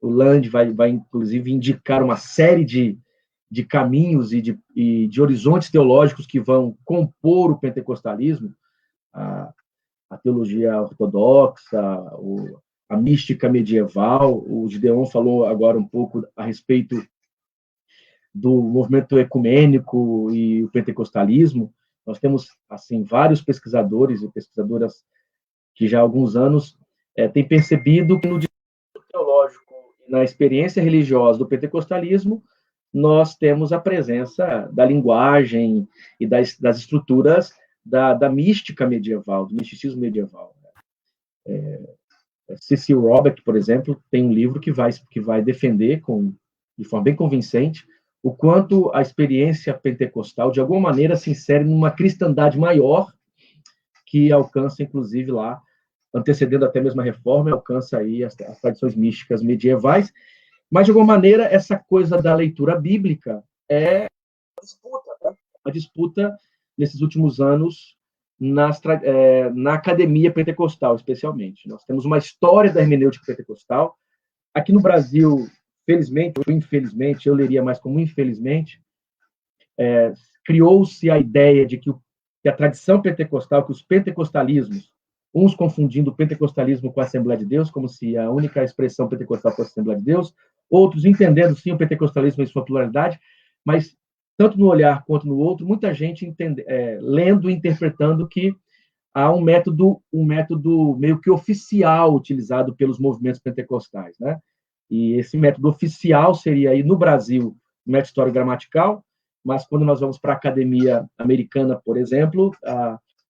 o Land vai inclusive indicar uma série de caminhos e de horizontes teológicos que vão compor o pentecostalismo, a teologia ortodoxa, a mística medieval. O Gideon falou agora um pouco a respeito do movimento ecumênico e o pentecostalismo. Nós temos, assim, vários pesquisadores e pesquisadoras que já há alguns anos têm percebido que no discurso teológico e na experiência religiosa do pentecostalismo, nós temos a presença da linguagem e das estruturas da mística medieval, do misticismo medieval. Cecil Robeck, por exemplo, tem um livro que vai defender de forma bem convincente o quanto a experiência pentecostal, de alguma maneira, se insere numa cristandade maior, que alcança, inclusive, lá, antecedendo até mesmo a reforma, alcança aí as tradições místicas medievais. Mas, de alguma maneira, essa coisa da leitura bíblica é uma disputa nesses últimos anos na academia pentecostal, especialmente. Nós temos uma história da hermenêutica pentecostal. Aqui no Brasil, felizmente ou infelizmente, eu leria mais como infelizmente, criou-se a ideia de que a tradição pentecostal, que os pentecostalismos, uns confundindo o pentecostalismo com a Assembleia de Deus, como se a única expressão pentecostal fosse a Assembleia de Deus, outros entendendo, sim, o pentecostalismo em sua pluralidade, mas, tanto no olhar quanto no outro, muita gente lendo e interpretando que há um método meio que oficial utilizado pelos movimentos pentecostais, né? E esse método oficial seria, aí no Brasil, o método histórico-gramatical, mas quando nós vamos para a academia americana, por exemplo,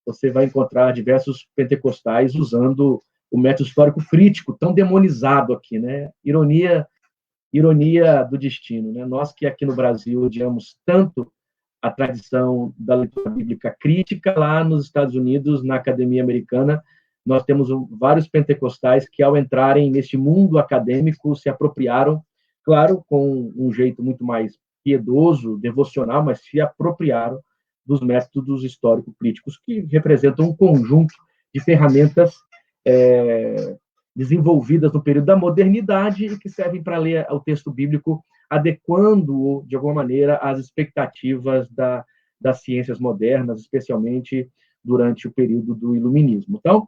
você vai encontrar diversos pentecostais usando o método histórico-crítico, tão demonizado aqui, né? Ironia do destino, né? Nós que aqui no Brasil odiamos tanto a tradição da leitura bíblica crítica, lá nos Estados Unidos, na academia americana, nós temos vários pentecostais que, ao entrarem neste mundo acadêmico, se apropriaram, claro, com um jeito muito mais piedoso, devocional, mas se apropriaram dos métodos histórico-críticos, que representam um conjunto de ferramentas desenvolvidas no período da modernidade e que servem para ler o texto bíblico, adequando-o, de alguma maneira, às expectativas das ciências modernas, especialmente durante o período do Iluminismo. Então,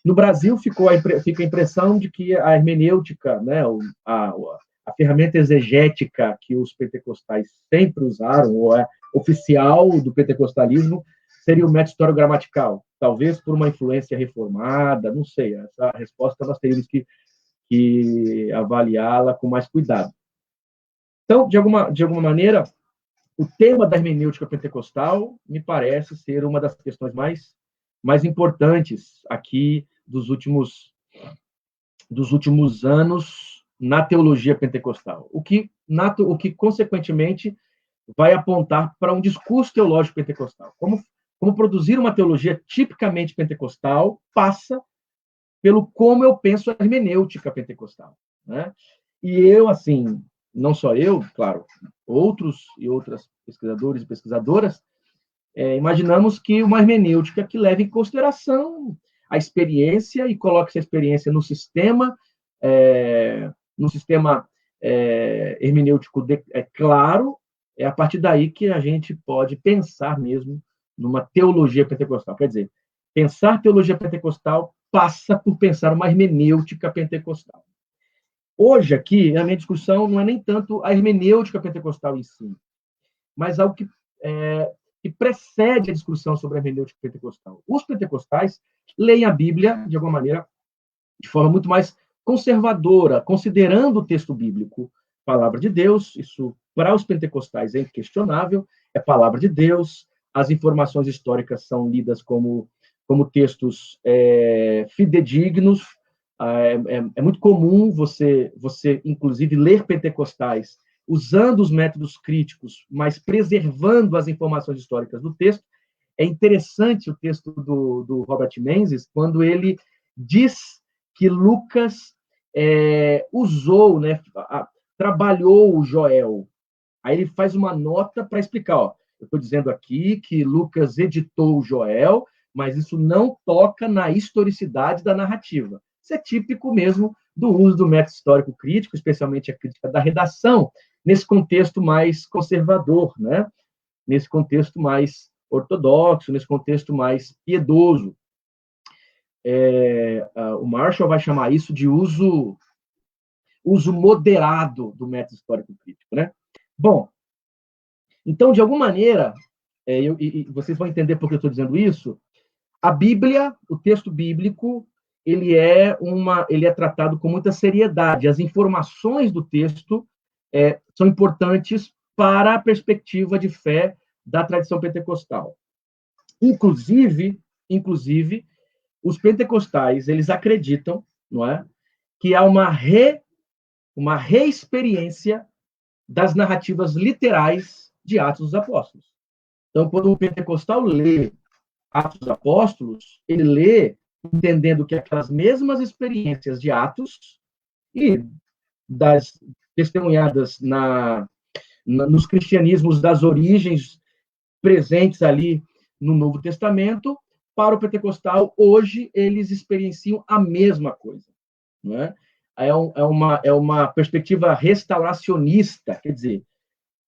no Brasil fica a impressão de que a hermenêutica, né, a ferramenta exegética que os pentecostais sempre usaram, ou é oficial do pentecostalismo, seria o método histórico-gramatical, talvez por uma influência reformada, não sei, essa resposta nós teríamos que avaliá-la com mais cuidado. Então, de alguma maneira, o tema da hermenêutica pentecostal me parece ser uma das questões mais importantes aqui dos últimos anos na teologia pentecostal, o que consequentemente vai apontar para um discurso teológico pentecostal. Como produzir uma teologia tipicamente pentecostal passa pelo como eu penso a hermenêutica pentecostal, né? E eu, assim, não só eu, claro, outros e outras pesquisadores e pesquisadoras, imaginamos que uma hermenêutica que leve em consideração a experiência e coloque essa experiência no sistema hermenêutico claro, é a partir daí que a gente pode pensar mesmo numa teologia pentecostal. Quer dizer, pensar teologia pentecostal passa por pensar uma hermenêutica pentecostal. Hoje, aqui, a minha discussão não é nem tanto a hermenêutica pentecostal em si, mas algo que precede a discussão sobre a hermenêutica pentecostal. Os pentecostais leem a Bíblia, de alguma maneira, de forma muito mais conservadora, considerando o texto bíblico palavra de Deus. Isso, para os pentecostais, é inquestionável, é palavra de Deus, as informações históricas são lidas como textos fidedignos. É muito comum você, inclusive, ler pentecostais usando os métodos críticos, mas preservando as informações históricas do texto. É interessante o texto do Robert Menzies, quando ele diz que Lucas usou, né, trabalhou o Joel. Aí ele faz uma nota para explicar, ó, eu estou dizendo aqui que Lucas editou o Joel, mas isso não toca na historicidade da narrativa. Isso é típico mesmo do uso do método histórico crítico, especialmente a crítica da redação, nesse contexto mais conservador, né? Nesse contexto mais ortodoxo, nesse contexto mais piedoso. O Marshall vai chamar isso de uso moderado do método histórico crítico, né? Bom, então, de alguma maneira, e vocês vão entender por que eu estou dizendo isso, a Bíblia, o texto bíblico, ele é tratado com muita seriedade. As informações do texto são importantes para a perspectiva de fé da tradição pentecostal. Inclusive, os pentecostais, eles acreditam, não é, que há uma reexperiência das narrativas literais de Atos dos Apóstolos. Então, quando o pentecostal lê Atos dos Apóstolos, ele lê entendendo que aquelas mesmas experiências de Atos e das testemunhadas nos cristianismos das origens presentes ali no Novo Testamento, para o pentecostal, hoje, eles experienciam a mesma coisa. Não é? É uma perspectiva restauracionista, quer dizer,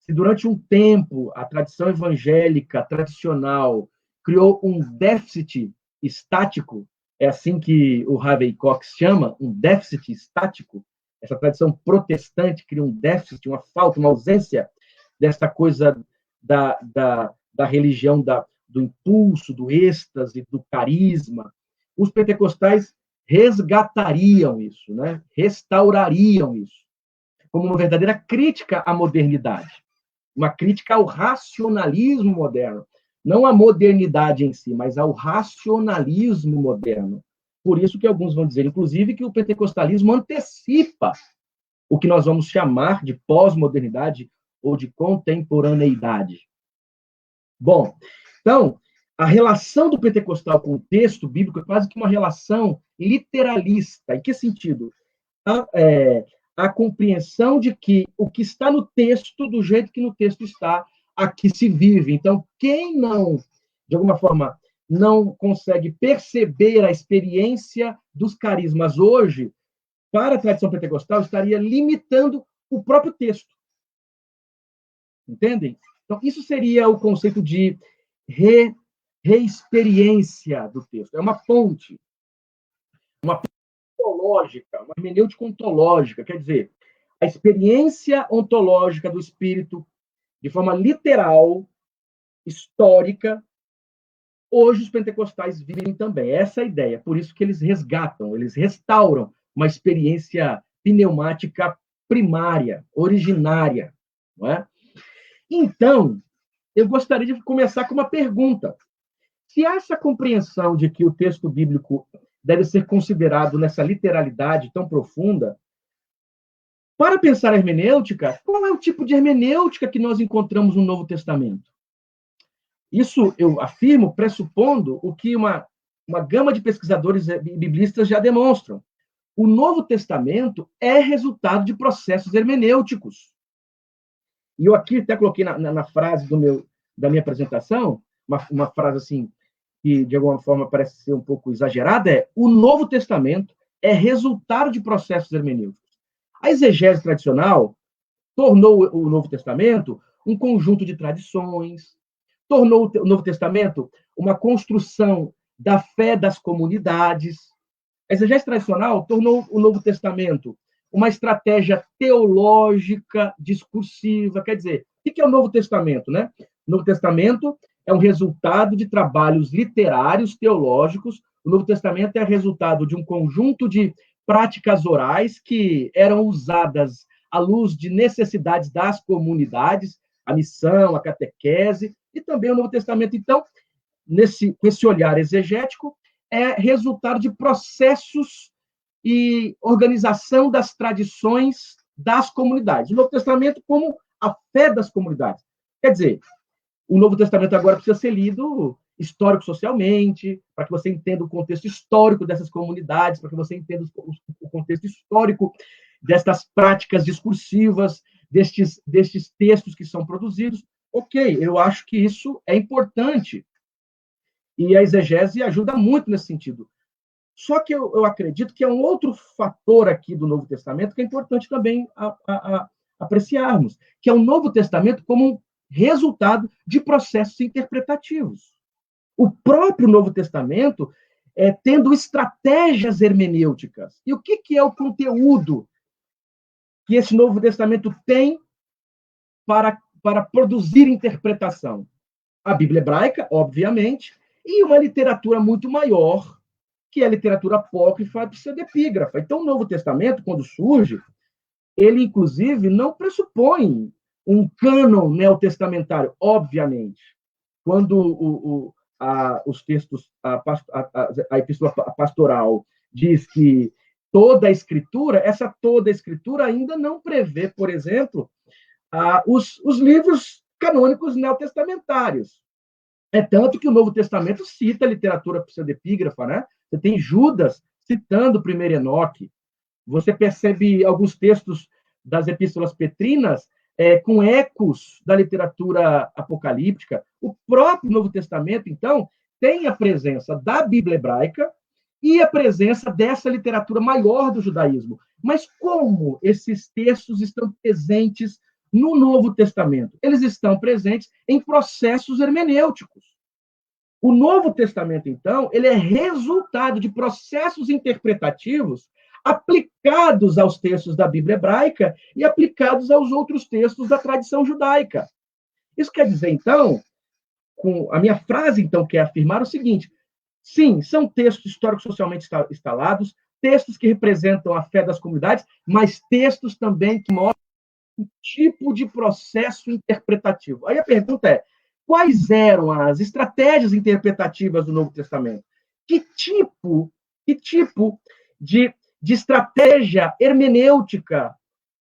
se durante um tempo a tradição evangélica tradicional criou um déficit estático, é assim que o Harvey Cox chama, um déficit estático, essa tradição protestante cria um déficit, uma falta, uma ausência dessa coisa da religião, do impulso, do êxtase, do carisma. Os pentecostais resgatariam isso, né? Restaurariam isso, como uma verdadeira crítica à modernidade, uma crítica ao racionalismo moderno, não à modernidade em si, mas ao racionalismo moderno. Por isso que alguns vão dizer, inclusive, que o pentecostalismo antecipa o que nós vamos chamar de pós-modernidade ou de contemporaneidade. Bom, então, a relação do pentecostal com o texto bíblico é quase que uma relação literalista. Em que sentido? A compreensão de que o que está no texto, do jeito que no texto está, aqui se vive. Então, quem não, de alguma forma, não consegue perceber a experiência dos carismas hoje, para a tradição pentecostal, estaria limitando o próprio texto. Entendem? Então, isso seria o conceito de reexperiência do texto. É uma ponte, uma ontológica, uma hermenêutica ontológica, quer dizer, a experiência ontológica do Espírito, de forma literal, histórica, hoje os pentecostais vivem também. Essa é a ideia. Por isso que eles resgatam, eles restauram uma experiência pneumática primária, originária. Não é? Então, eu gostaria de começar com uma pergunta. Se há essa compreensão de que o texto bíblico deve ser considerado nessa literalidade tão profunda, para pensar a hermenêutica, qual é o tipo de hermenêutica que nós encontramos no Novo Testamento? Isso eu afirmo pressupondo o que uma gama de pesquisadores biblistas já demonstram. O Novo Testamento é resultado de processos hermenêuticos. E eu aqui até coloquei na frase da minha apresentação, uma frase assim, que de alguma forma parece ser um pouco exagerada, o Novo Testamento é resultado de processos hermenêuticos. A exegese tradicional tornou o Novo Testamento um conjunto de tradições, tornou o Novo Testamento uma construção da fé das comunidades. A exegese tradicional tornou o Novo Testamento uma estratégia teológica discursiva. Quer dizer, o que é o Novo Testamento, né? O Novo Testamento é um resultado de trabalhos literários, teológicos. O Novo Testamento é resultado de um conjunto de práticas orais que eram usadas à luz de necessidades das comunidades, a missão, a catequese, E também o Novo Testamento, então, com esse olhar exegético, é resultado de processos e organização das tradições das comunidades. O Novo Testamento como a fé das comunidades. Quer dizer, o Novo Testamento agora precisa ser lido histórico-socialmente, para que você entenda o contexto histórico dessas comunidades, para que você entenda o contexto histórico destas práticas discursivas, destes textos que são produzidos. Ok, eu acho que isso é importante. E a exegese ajuda muito nesse sentido. Só que eu acredito que é um outro fator aqui do Novo Testamento que é importante também apreciarmos, que é o Novo Testamento como um resultado de processos interpretativos. O próprio Novo Testamento tendo estratégias hermenêuticas. E o que é o conteúdo que esse Novo Testamento tem para produzir interpretação? A Bíblia hebraica, obviamente, e uma literatura muito maior, que é a literatura apócrifa e pseudepígrafa. Então, o Novo Testamento, quando surge, ele, inclusive, não pressupõe um cânon neotestamentário, obviamente. Quando os textos, a Epístola Pastoral diz que toda a Escritura, essa toda a Escritura ainda não prevê, por exemplo, os livros canônicos neotestamentários. É tanto que o Novo Testamento cita a literatura pseudepígrafa, né? Você tem Judas citando o primeiro Enoque. Você percebe alguns textos das epístolas petrinas com ecos da literatura apocalíptica. O próprio Novo Testamento, então, tem a presença da Bíblia hebraica e a presença dessa literatura maior do judaísmo. Mas como esses textos estão presentes no Novo Testamento? Eles estão presentes em processos hermenêuticos. O Novo Testamento, então, ele é resultado de processos interpretativos aplicados aos textos da Bíblia hebraica e aplicados aos outros textos da tradição judaica. Isso quer dizer, então, a minha frase, então, quer afirmar o seguinte: sim, são textos históricos socialmente instalados, textos que representam a fé das comunidades, mas textos também que mostram um tipo de processo interpretativo. Aí a pergunta é: quais eram as estratégias interpretativas do Novo Testamento? Que tipo de estratégia hermenêutica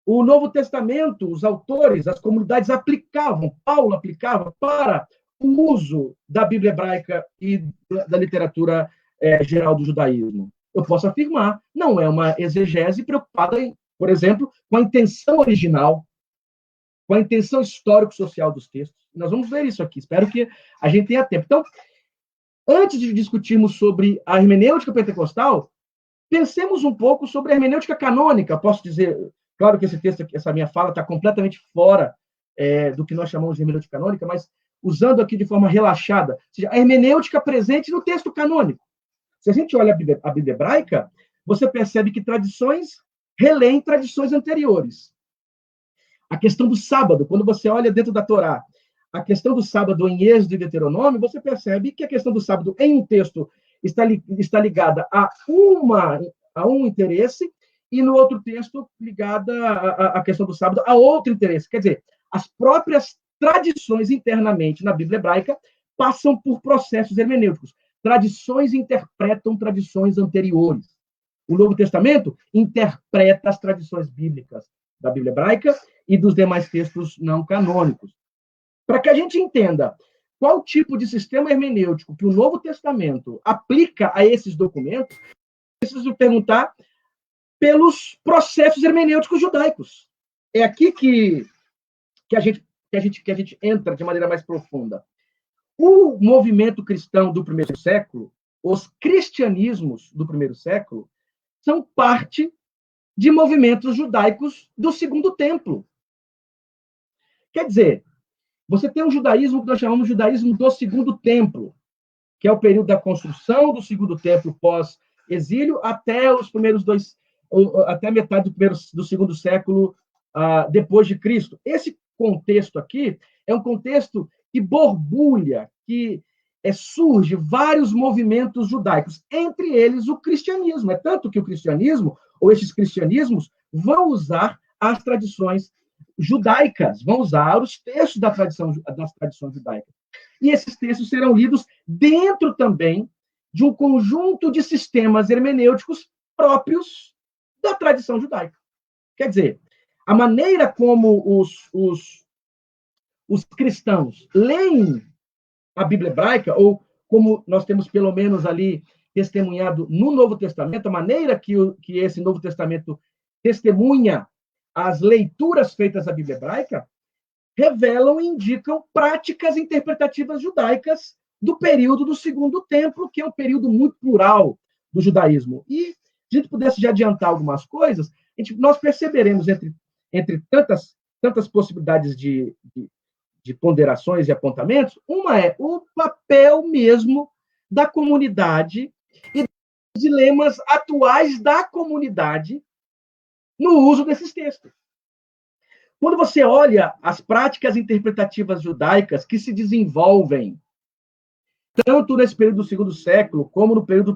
o Novo Testamento, os autores, as comunidades aplicavam, Paulo aplicava para o uso da Bíblia hebraica e da literatura geral do judaísmo? Eu posso afirmar, não é uma exegese preocupada, por exemplo, com a intenção original, com a intenção histórico-social dos textos. Nós vamos ver isso aqui, espero que a gente tenha tempo. Então, antes de discutirmos sobre a hermenêutica pentecostal, pensemos um pouco sobre a hermenêutica canônica. Posso dizer, claro que esse texto, essa minha fala está completamente fora do que nós chamamos de hermenêutica canônica, mas usando aqui de forma relaxada, ou seja, a hermenêutica presente no texto canônico. Se a gente olha a Bíblia hebraica, você percebe que tradições relêem tradições anteriores. A questão do sábado, quando você olha dentro da Torá, a questão do sábado em Êxodo e Deuteronômio, você percebe que a questão do sábado em um texto está ligada a um interesse e no outro texto ligada a questão do sábado a outro interesse. Quer dizer, as próprias tradições internamente na Bíblia hebraica passam por processos hermenêuticos. Tradições interpretam tradições anteriores. O Novo Testamento interpreta as tradições bíblicas da Bíblia hebraica e dos demais textos não canônicos. Para que a gente entenda qual tipo de sistema hermenêutico que o Novo Testamento aplica a esses documentos, preciso perguntar pelos processos hermenêuticos judaicos. É aqui que a gente entra de maneira mais profunda. O movimento cristão do primeiro século, os cristianismos do primeiro século, são parte de movimentos judaicos do Segundo Templo. Quer dizer, você tem um judaísmo que nós chamamos de judaísmo do Segundo Templo, que é o período da construção do Segundo Templo pós-exílio até os primeiros até metade do segundo século depois de Cristo. Esse contexto aqui é um contexto que borbulha, que surge vários movimentos judaicos, entre eles o cristianismo. É tanto que o cristianismo, ou esses cristianismos, vão usar as tradições judaicas, vão usar os textos das tradições judaicas. E esses textos serão lidos dentro também de um conjunto de sistemas hermenêuticos próprios da tradição judaica. Quer dizer, a maneira como os cristãos leem a Bíblia hebraica, ou como nós temos pelo menos ali testemunhado no Novo Testamento, a maneira que esse Novo Testamento testemunha as leituras feitas da Bíblia hebraica, revelam e indicam práticas interpretativas judaicas do período do Segundo Templo, que é um período muito plural do judaísmo. E, se a gente pudesse já adiantar algumas coisas, nós perceberemos entre tantas possibilidades de ponderações e apontamentos, uma é o papel mesmo da comunidade e dos dilemas atuais da comunidade no uso desses textos. Quando você olha as práticas interpretativas judaicas que se desenvolvem tanto nesse período do segundo século, como no período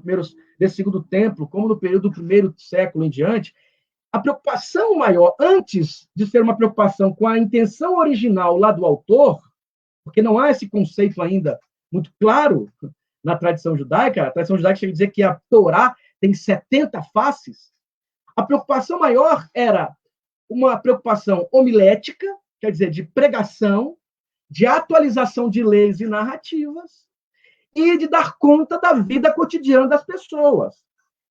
desse segundo templo, como no período do primeiro século em diante, a preocupação maior, antes de ser uma preocupação com a intenção original lá do autor, porque não há esse conceito ainda muito claro na tradição judaica, a tradição judaica chega a dizer que a Torá tem 70 faces, a preocupação maior era uma preocupação homilética, quer dizer, de pregação, de atualização de leis e narrativas, e de dar conta da vida cotidiana das pessoas.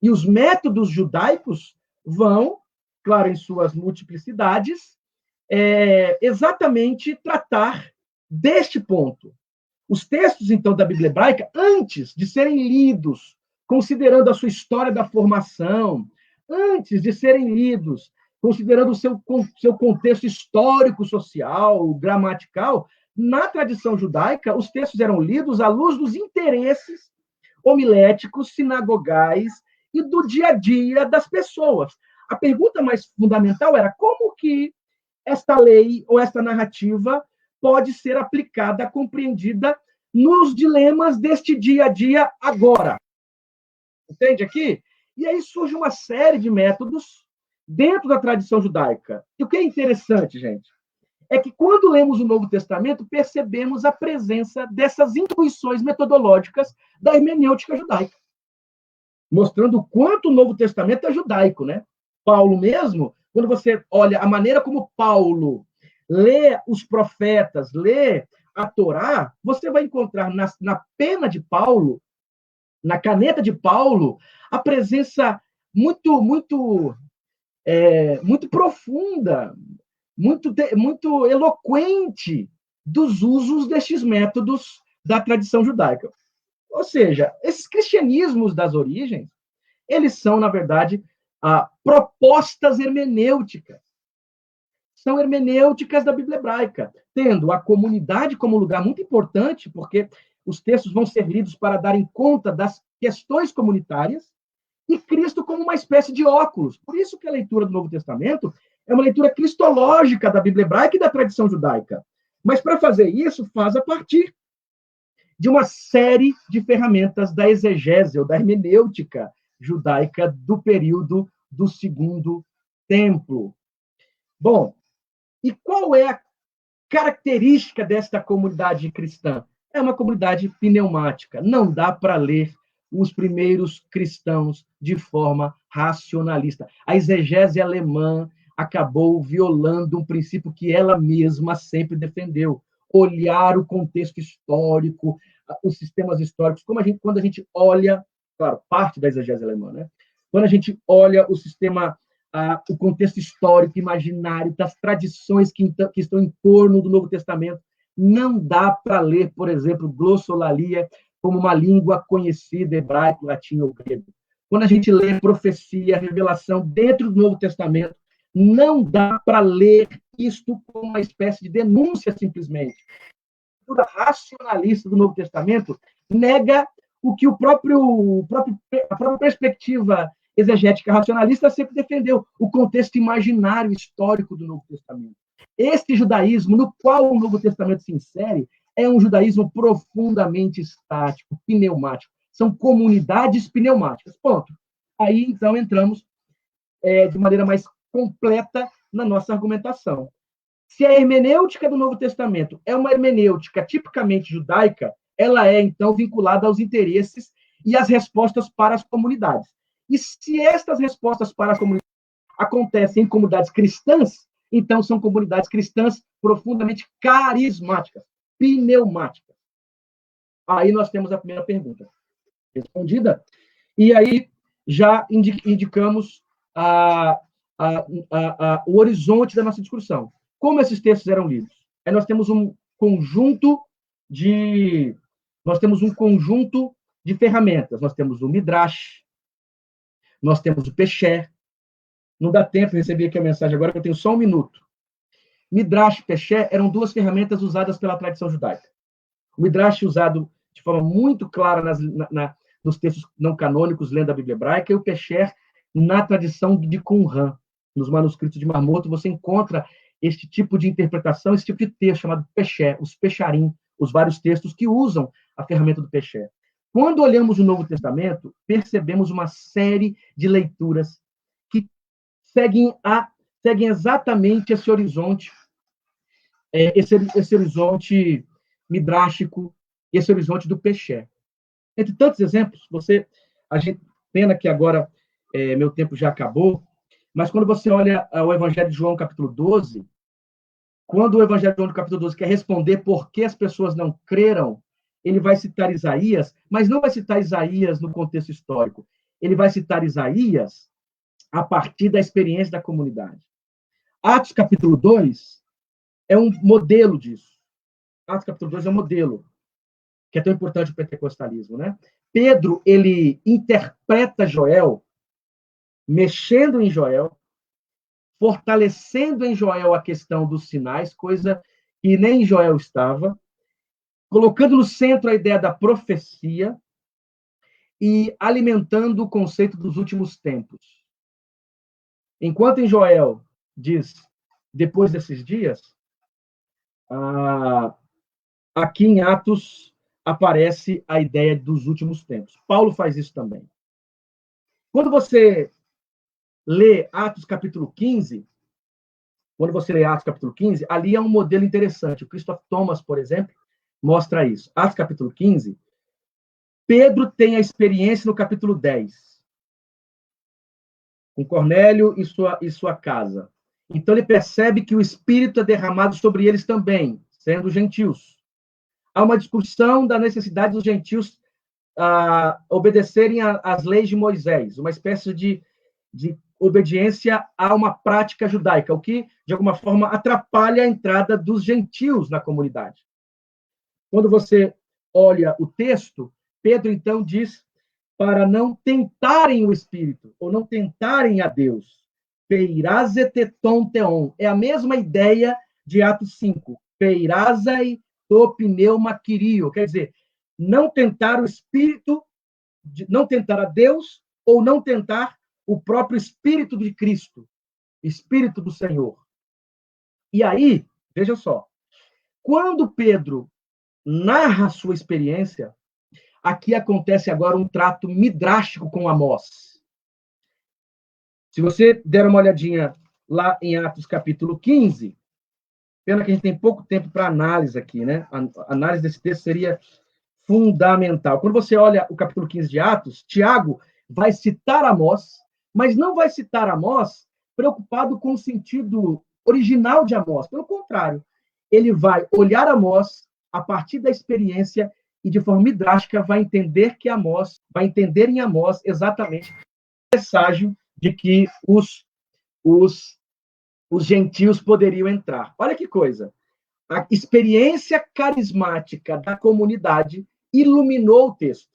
E os métodos judaicos vão, claro, em suas multiplicidades, exatamente tratar deste ponto. Os textos, então, da Bíblia hebraica, antes de serem lidos, considerando a sua história da formação, antes de serem lidos, considerando o seu contexto histórico, social, gramatical, na tradição judaica, os textos eram lidos à luz dos interesses homiléticos, sinagogais e do dia a dia das pessoas. A pergunta mais fundamental era como que esta lei ou esta narrativa pode ser aplicada, compreendida nos dilemas deste dia a dia agora. Entende aqui? E aí surge uma série de métodos dentro da tradição judaica. E o que é interessante, gente, é que quando lemos o Novo Testamento, percebemos a presença dessas intuições metodológicas da hermenêutica judaica, mostrando o quanto o Novo Testamento é judaico, né? Paulo mesmo, quando você olha a maneira como Paulo lê os profetas, lê a Torá, você vai encontrar na pena de Paulo, na caneta de Paulo, a presença muito profunda, muito eloquente dos usos destes métodos da tradição judaica. Ou seja, esses cristianismos das origens, eles são, na verdade, propostas hermenêuticas. São hermenêuticas da Bíblia hebraica, tendo a comunidade como lugar muito importante, porque os textos vão ser lidos para darem conta das questões comunitárias, e Cristo como uma espécie de óculos. Por isso que a leitura do Novo Testamento é uma leitura cristológica da Bíblia hebraica e da tradição judaica. Mas, para fazer isso, faz a partir de uma série de ferramentas da exegese, ou da hermenêutica judaica do período do Segundo Templo. Bom, e qual é a característica desta comunidade cristã? É uma comunidade pneumática. Não dá para ler os primeiros cristãos de forma racionalista. A exegese alemã acabou violando um princípio que ela mesma sempre defendeu: olhar o contexto histórico, os sistemas históricos. Quando a gente olha, claro, parte da exegese alemã, né? Quando a gente olha o sistema, o contexto histórico, imaginário, das tradições que estão em torno do Novo Testamento, não dá para ler, por exemplo, glossolalia como uma língua conhecida, hebraico, latim ou grego. Quando a gente lê profecia, revelação dentro do Novo Testamento, não dá para ler isto como uma espécie de denúncia, simplesmente. A cultura racionalista do Novo Testamento nega o que a própria perspectiva exegética racionalista sempre defendeu, o contexto imaginário histórico do Novo Testamento. Este judaísmo no qual o Novo Testamento se insere é um judaísmo profundamente estático, pneumático. São comunidades pneumáticas. Ponto. Aí, então, entramos de maneira mais completa na nossa argumentação. Se a hermenêutica do Novo Testamento é uma hermenêutica tipicamente judaica, ela é, então, vinculada aos interesses e às respostas para as comunidades. E se estas respostas para as comunidades acontecem em comunidades cristãs, então são comunidades cristãs profundamente carismáticas, pneumáticas. Aí nós temos a primeira pergunta respondida, e aí já indicamos o horizonte da nossa discussão. Como esses textos eram lidos? Aí nós temos um conjunto de ferramentas. Nós temos o Midrash, nós temos o Pesher. Não dá tempo, recebi aqui a mensagem agora, que eu tenho só um minuto. Midrash e Pesher eram duas ferramentas usadas pela tradição judaica. O Midrash usado de forma muito clara nos textos não canônicos, lendo a Bíblia hebraica, e o Pesher na tradição de Qumran. Nos manuscritos de Marmoto, você encontra este tipo de interpretação, esse tipo de texto chamado Pesher, os Pesharim, os vários textos que usam a ferramenta do Pesher. Quando olhamos o Novo Testamento, percebemos uma série de leituras que seguem exatamente esse horizonte, esse horizonte midrástico, esse horizonte do Pesher. Entre tantos exemplos, pena que agora meu tempo já acabou, mas quando você olha o Evangelho de João, capítulo 12, quando o Evangelho de João, capítulo 12, quer responder por que as pessoas não creram, ele vai citar Isaías, mas não vai citar Isaías no contexto histórico. Ele vai citar Isaías a partir da experiência da comunidade. Atos, capítulo 2, é um modelo disso. Atos, capítulo 2 é um modelo, que é tão importante para o pentecostalismo, né? Pedro, ele interpreta Joel, mexendo em Joel, fortalecendo em Joel a questão dos sinais, coisa que nem em Joel estava, colocando no centro a ideia da profecia e alimentando o conceito dos últimos tempos. Enquanto em Joel diz, depois desses dias, aqui em Atos aparece a ideia dos últimos tempos. Paulo faz isso também. Quando você lê Atos capítulo 15, ali é um modelo interessante. O Christoph Thomas, por exemplo, mostra isso. Atos capítulo 15, Pedro tem a experiência no capítulo 10, com Cornélio e sua casa. Então ele percebe que o Espírito é derramado sobre eles também, sendo gentios. Há uma discussão da necessidade dos gentios obedecerem às leis de Moisés, uma espécie de obediência a uma prática judaica, o que, de alguma forma, atrapalha a entrada dos gentios na comunidade. Quando você olha o texto, Pedro, então, diz para não tentarem o Espírito, ou não tentarem a Deus. Peirazeteton teon. É a mesma ideia de Atos 5. Peirazai to pneuma kirio. Quer dizer, não tentar o Espírito, não tentar a Deus, ou não tentar o próprio Espírito de Cristo, Espírito do Senhor. E aí, veja só, quando Pedro narra a sua experiência, aqui acontece agora um trato midrástico com Amós. Se você der uma olhadinha lá em Atos capítulo 15, pena que a gente tem pouco tempo para análise aqui, né? A análise desse texto seria fundamental. Quando você olha o capítulo 15 de Atos, Tiago vai citar Amós, mas não vai citar Amós preocupado com o sentido original de Amós. Pelo contrário, ele vai olhar Amós a partir da experiência e, de forma drástica, vai entender em Amós exatamente o presságio de que os gentios poderiam entrar. Olha que coisa. A experiência carismática da comunidade iluminou o texto.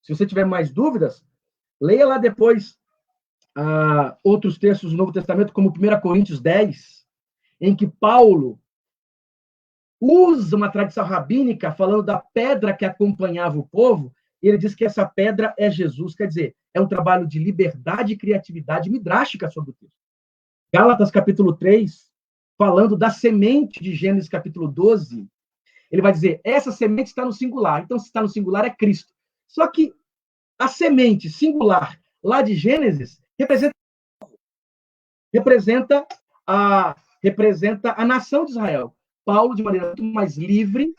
Se você tiver mais dúvidas, leia lá depois outros textos do Novo Testamento, como 1 Coríntios 10, em que Paulo usa uma tradição rabínica falando da pedra que acompanhava o povo, e ele diz que essa pedra é Jesus. Quer dizer, é um trabalho de liberdade e criatividade midrástica sobre o texto. Gálatas, capítulo 3, falando da semente de Gênesis, capítulo 12, ele vai dizer, essa semente está no singular. Então, se está no singular, é Cristo. Só que a semente singular lá de Gênesis representa representa a nação de Israel. Paulo, de maneira muito mais livre,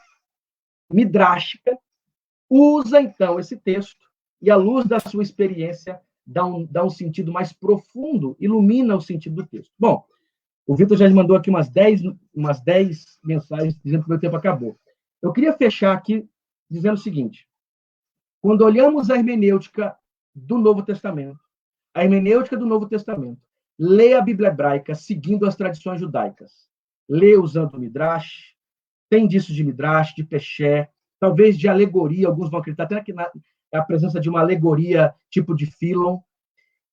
midrástica, usa, então, esse texto e, à luz da sua experiência, dá um sentido mais profundo, ilumina o sentido do texto. Bom, o Vitor já me mandou aqui umas 10 mensagens dizendo que o meu tempo acabou. Eu queria fechar aqui dizendo o seguinte: quando olhamos a hermenêutica do Novo Testamento, lê a Bíblia hebraica seguindo as tradições judaicas, lê usando o Midrash, tem disso de Midrash, de Peshé, talvez de alegoria, alguns vão acreditar até que a presença de uma alegoria tipo de Philon,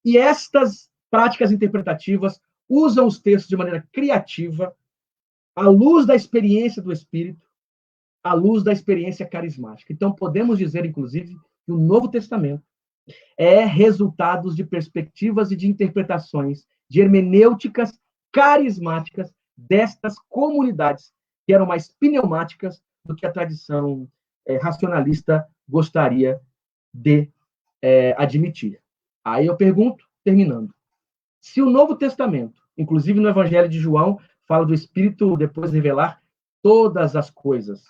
e estas práticas interpretativas usam os textos de maneira criativa, à luz da experiência do Espírito, à luz da experiência carismática. Então, podemos dizer, inclusive, que o Novo Testamento é resultado de perspectivas e de interpretações, de hermenêuticas carismáticas destas comunidades, que eram mais pneumáticas do que a tradição racionalista gostaria de admitir. Aí eu pergunto, terminando, se o Novo Testamento, inclusive no Evangelho de João, fala do Espírito depois revelar todas as coisas,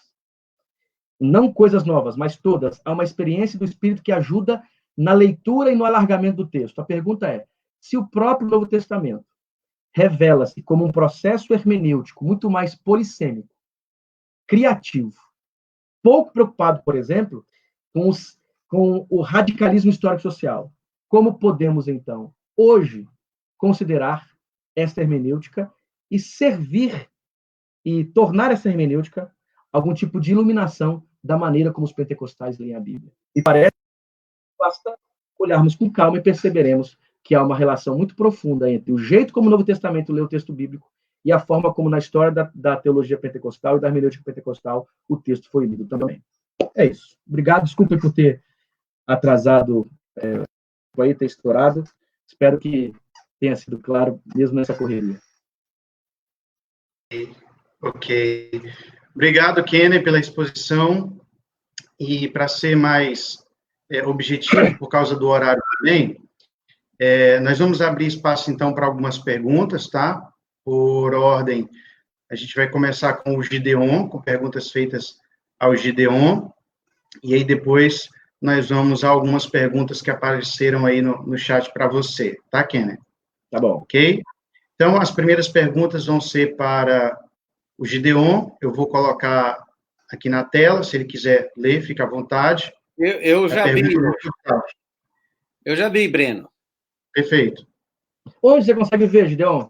não coisas novas, mas todas, há uma experiência do Espírito que ajuda na leitura e no alargamento do texto. A pergunta é, se o próprio Novo Testamento revela-se como um processo hermenêutico muito mais polissêmico, criativo, pouco preocupado, por exemplo, com o radicalismo histórico-social, como podemos, então, hoje, considerar esta hermenêutica e servir e tornar essa hermenêutica algum tipo de iluminação da maneira como os pentecostais leem a Bíblia? E parece que basta olharmos com calma e perceberemos que há uma relação muito profunda entre o jeito como o Novo Testamento lê o texto bíblico e a forma como, na história da teologia pentecostal e da hermenêutica pentecostal, o texto foi lido também. É isso. Obrigado, desculpe por ter atrasado, ter estourado. Espero que tenha sido claro, mesmo nessa correria. Ok. Obrigado, Kenner, pela exposição. E, para ser mais objetivo, por causa do horário também, nós vamos abrir espaço, então, para algumas perguntas, tá? Por ordem, a gente vai começar com o Gideon, com perguntas feitas ao Gideon, e aí depois nós vamos a algumas perguntas que apareceram aí no chat para você, tá, Kenner? Tá bom. Ok? Então, as primeiras perguntas vão ser para o Gideon, eu vou colocar aqui na tela, se ele quiser ler, fica à vontade. Eu já vi. Eu já vi, Breno. Perfeito. Onde você consegue ver, Gideon?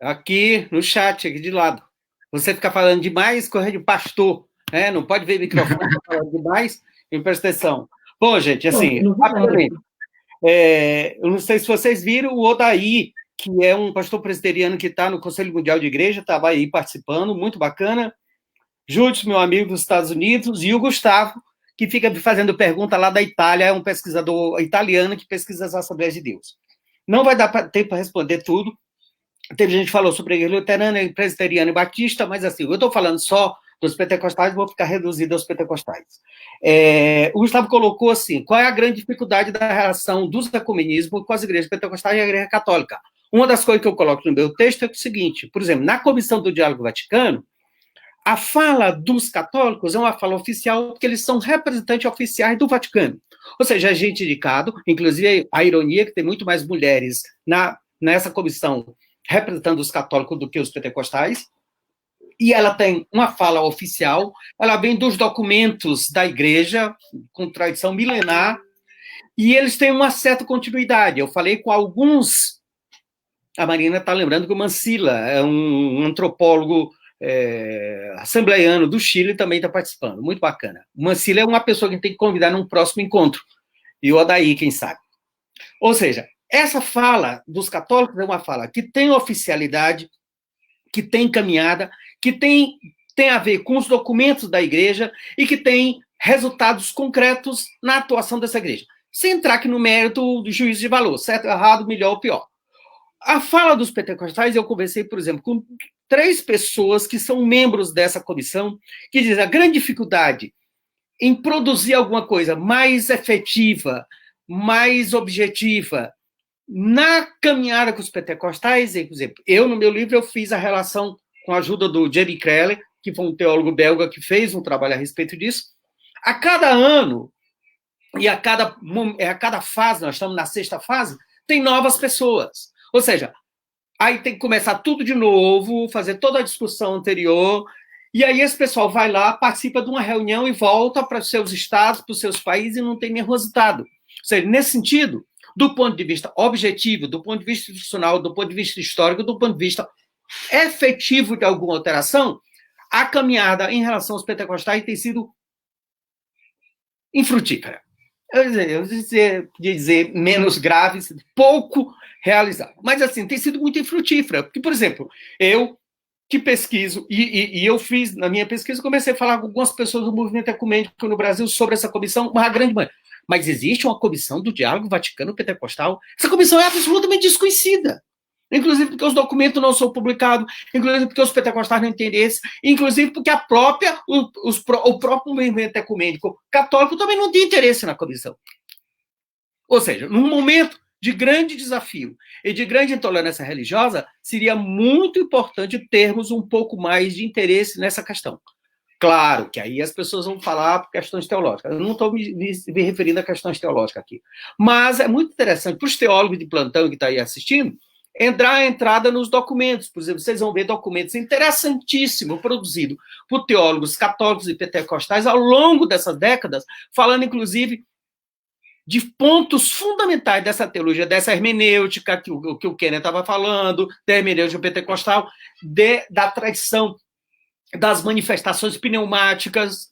Aqui no chat, aqui de lado. Você fica falando demais, correr de pastor, né? Não pode ver o microfone, falando demais, e presta atenção. Bom, gente, assim, rapidamente. Eu não sei se vocês viram o Odaí, que é um pastor presbiteriano que está no Conselho Mundial de Igreja, estava aí participando, muito bacana. Júlio, meu amigo dos Estados Unidos, e o Gustavo, que fica fazendo pergunta lá da Itália, é um pesquisador italiano que pesquisa as Assembleias de Deus. Não vai dar tempo para responder tudo. Teve gente que falou sobre a igreja luterana, presbiteriana e batista, mas assim, eu estou falando só dos pentecostais, vou ficar reduzido aos pentecostais. O Gustavo colocou assim, qual é a grande dificuldade da relação do ecumenismo com as igrejas pentecostais e a igreja católica? Uma das coisas que eu coloco no meu texto é o seguinte, por exemplo, na Comissão do Diálogo Vaticano, a fala dos católicos é uma fala oficial, porque eles são representantes oficiais do Vaticano. Ou seja, é gente indicado, inclusive a ironia que tem muito mais mulheres nessa comissão representando os católicos do que os pentecostais, e ela tem uma fala oficial, ela vem dos documentos da igreja, com tradição milenar, e eles têm uma certa continuidade. Eu falei com alguns, a Marina está lembrando que o Mancilla é um antropólogo assembleiano do Chile, também está participando, muito bacana. O Mancilla é uma pessoa que tem que convidar num próximo encontro, e o Odaí, quem sabe. Ou seja, essa fala dos católicos é uma fala que tem oficialidade, que tem caminhada, que tem a ver com os documentos da igreja e que tem resultados concretos na atuação dessa igreja. Sem entrar aqui no mérito do juízo de valor, certo, errado, melhor ou pior. A fala dos pentecostais, eu conversei, por exemplo, com 3 pessoas que são membros dessa comissão, que dizem a grande dificuldade em produzir alguma coisa mais efetiva, mais objetiva, na caminhada com os pentecostais, por exemplo, no meu livro, eu fiz a relação com a ajuda do Jerry Kreller, que foi um teólogo belga que fez um trabalho a respeito disso. A cada ano e a cada fase, nós estamos na 6ª fase, tem novas pessoas. Ou seja, aí tem que começar tudo de novo, fazer toda a discussão anterior, e aí esse pessoal vai lá, participa de uma reunião e volta para os seus estados, para os seus países, e não tem nenhum resultado. Ou seja, nesse sentido, do ponto de vista objetivo, do ponto de vista institucional, do ponto de vista histórico, do ponto de vista efetivo de alguma alteração, a caminhada em relação aos pentecostais tem sido infrutífera. Eu dizer menos grave, pouco realizado. Mas, assim, tem sido muito infrutífera. Porque, por exemplo, eu que pesquiso, e eu fiz, na minha pesquisa, comecei a falar com algumas pessoas do movimento ecumênico no Brasil sobre essa comissão, uma grande maioria. Mas existe uma comissão do diálogo Vaticano-Pentecostal? Essa comissão é absolutamente desconhecida. Inclusive porque os documentos não são publicados, inclusive porque os pentecostais não entendem isso, inclusive porque o próprio movimento ecumênico católico também não tem interesse na comissão. Ou seja, num momento de grande desafio e de grande intolerância religiosa, seria muito importante termos um pouco mais de interesse nessa questão. Claro que aí as pessoas vão falar por questões teológicas. Eu não estou me referindo a questões teológicas aqui. Mas é muito interessante para os teólogos de plantão que estão aí assistindo, a entrada nos documentos. Por exemplo, vocês vão ver documentos interessantíssimos produzidos por teólogos católicos e pentecostais ao longo dessas décadas, falando, inclusive, de pontos fundamentais dessa teologia, dessa hermenêutica que o Kenneth estava falando, da hermenêutica pentecostal, da tradição das manifestações pneumáticas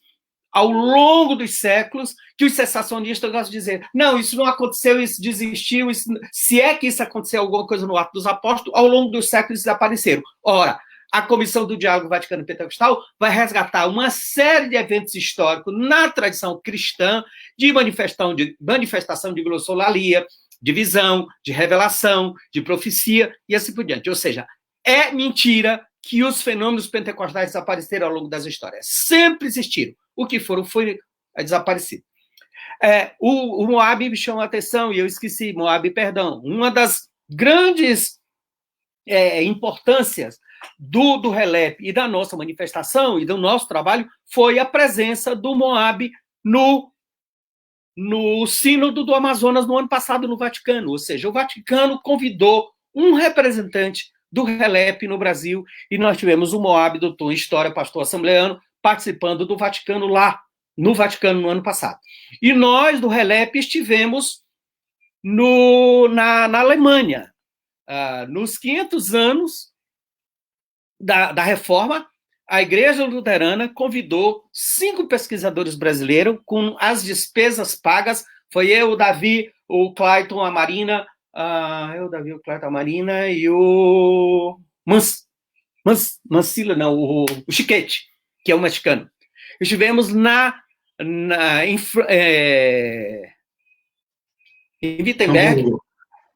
ao longo dos séculos, que os cessacionistas gostam de dizer, não, isso não aconteceu, isso desistiu, se é que isso aconteceu alguma coisa no Ato dos Apóstolos, ao longo dos séculos desapareceram. Ora, a Comissão do Diálogo Vaticano Pentecostal vai resgatar uma série de eventos históricos na tradição cristã de manifestação de glossolalia, de visão, de revelação, de profecia e assim por diante. Ou seja, é mentira que os fenômenos pentecostais desapareceram ao longo das histórias. Sempre existiram. O que foi desaparecido. O Moab me chamou a atenção, e eu esqueci, Moab, perdão. Uma das grandes importâncias do RELEP e da nossa manifestação e do nosso trabalho foi a presença do Moab no Sínodo do Amazonas no ano passado no Vaticano. Ou seja, o Vaticano convidou um representante do RELEP no Brasil, e nós tivemos o Moab, doutor em História, pastor assembleano, participando do Vaticano lá, no Vaticano, no ano passado. E nós, do RELEP, estivemos na Alemanha, nos 500 anos da Reforma. A Igreja Luterana convidou 5 pesquisadores brasileiros com as despesas pagas. Foi eu, o Davi, o Clayton, a Marina, o Clayton, a Marina e o Mancila, não, o Chiquete, que é um mexicano. Estivemos em Wittenberg,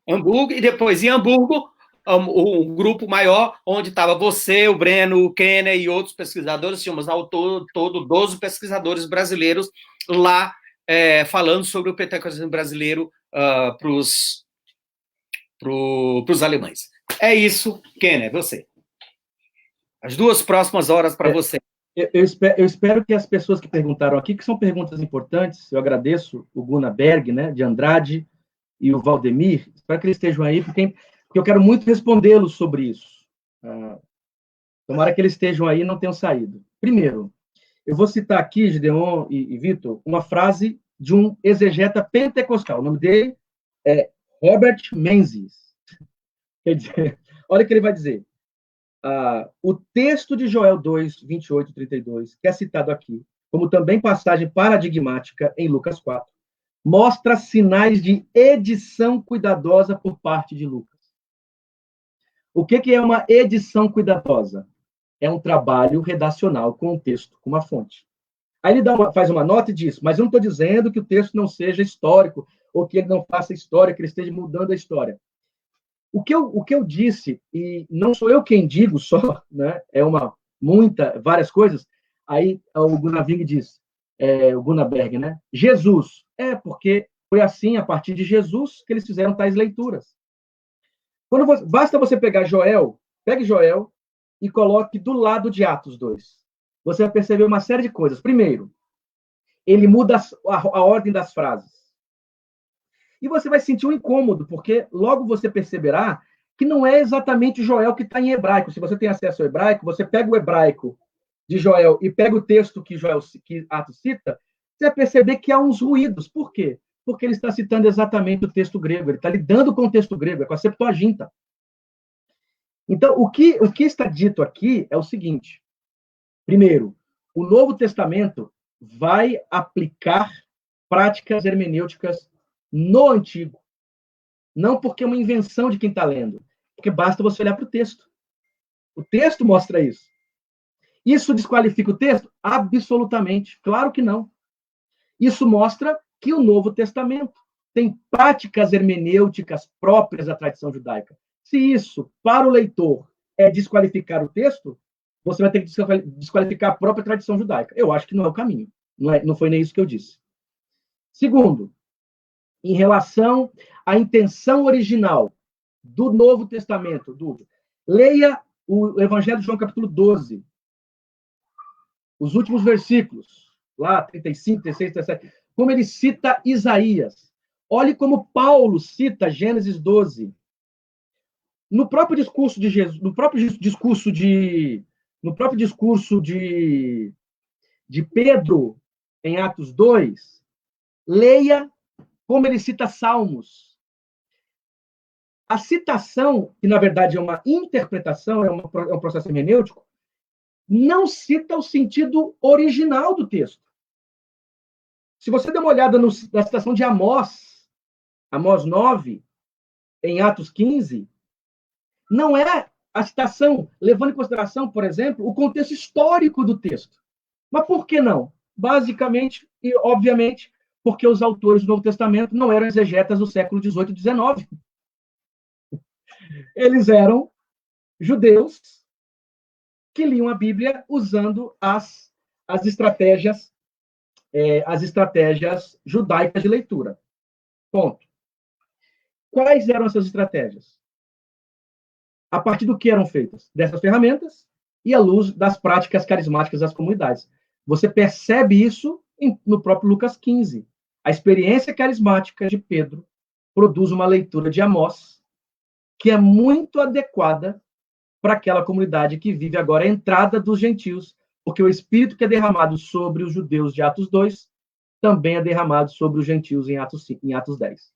Hamburgo, e depois em Hamburgo, um grupo maior, onde estava você, o Breno, o Kenner e outros pesquisadores. Tínhamos ao todo 12 pesquisadores brasileiros lá, falando sobre o pentecostalismo brasileiro para os alemães. É isso, Kenner, você. As 2 próximas horas para você. Eu espero que as pessoas que perguntaram aqui, que são perguntas importantes, eu agradeço o Gunnar Berg, né, de Andrade, e o Valdemir, espero que eles estejam aí, porque eu quero muito respondê-los sobre isso. Tomara que eles estejam aí e não tenham saído. Primeiro, eu vou citar aqui, Gideon e Vitor, uma frase de um exegeta pentecostal. O nome dele é Robert Menzies. Quer dizer, olha o que ele vai dizer. O texto de Joel 2, 28 e 32, que é citado aqui, como também passagem paradigmática em Lucas 4, mostra sinais de edição cuidadosa por parte de Lucas. O que é uma edição cuidadosa? É um trabalho redacional com um texto, com uma fonte. Aí ele faz uma nota e diz, mas eu não estou dizendo que o texto não seja histórico, ou que ele não faça história, que ele esteja mudando a história. O que eu disse, e não sou eu quem digo só, né? Várias coisas, aí o Gunnar Ving diz, o Gunnar Berg, né? Jesus, porque foi assim, a partir de Jesus, que eles fizeram tais leituras. Basta você pegar Joel, pegue Joel e coloque do lado de Atos 2. Você vai perceber uma série de coisas. Primeiro, ele muda a ordem das frases. E você vai sentir um incômodo, porque logo você perceberá que não é exatamente Joel que está em hebraico. Se você tem acesso ao hebraico, você pega o hebraico de Joel e pega o texto que Atos cita, você vai perceber que há uns ruídos. Por quê? Porque ele está citando exatamente o texto grego, ele está lidando com o texto grego, é com a Septuaginta. Então, o que está dito aqui é o seguinte. Primeiro, o Novo Testamento vai aplicar práticas hermenêuticas no Antigo. Não porque é uma invenção de quem está lendo, porque basta você olhar para o texto. O texto mostra isso. Isso desqualifica o texto? Absolutamente. Claro que não. Isso mostra que o Novo Testamento tem práticas hermenêuticas próprias da tradição judaica. Se isso, para o leitor, é desqualificar o texto, você vai ter que desqualificar a própria tradição judaica. Eu acho que não é o caminho. Não foi nem isso que eu disse. Segundo, em relação à intenção original do Novo Testamento, leia o Evangelho de João, capítulo 12, os últimos versículos, lá 35, 36, 37, como ele cita Isaías. Olhe como Paulo cita Gênesis 12. No próprio discurso de Jesus, no próprio discurso de Pedro, em Atos 2, leia como ele cita Salmos. A citação, que na verdade é uma interpretação, é um processo hermenêutico, não cita o sentido original do texto. Se você der uma olhada na citação de Amós 9, em Atos 15, não é a citação levando em consideração, por exemplo, o contexto histórico do texto. Mas por que não? Basicamente, e obviamente, porque os autores do Novo Testamento não eram exegetas do século XVIII e XIX. Eles eram judeus que liam a Bíblia usando as estratégias judaicas de leitura. Ponto. Quais eram essas estratégias? A partir do que eram feitas? Dessas ferramentas e à luz das práticas carismáticas das comunidades. Você percebe isso no próprio Lucas 15. A experiência carismática de Pedro produz uma leitura de Amós que é muito adequada para aquela comunidade que vive agora a entrada dos gentios, porque o Espírito que é derramado sobre os judeus de Atos 2 também é derramado sobre os gentios em Atos 10.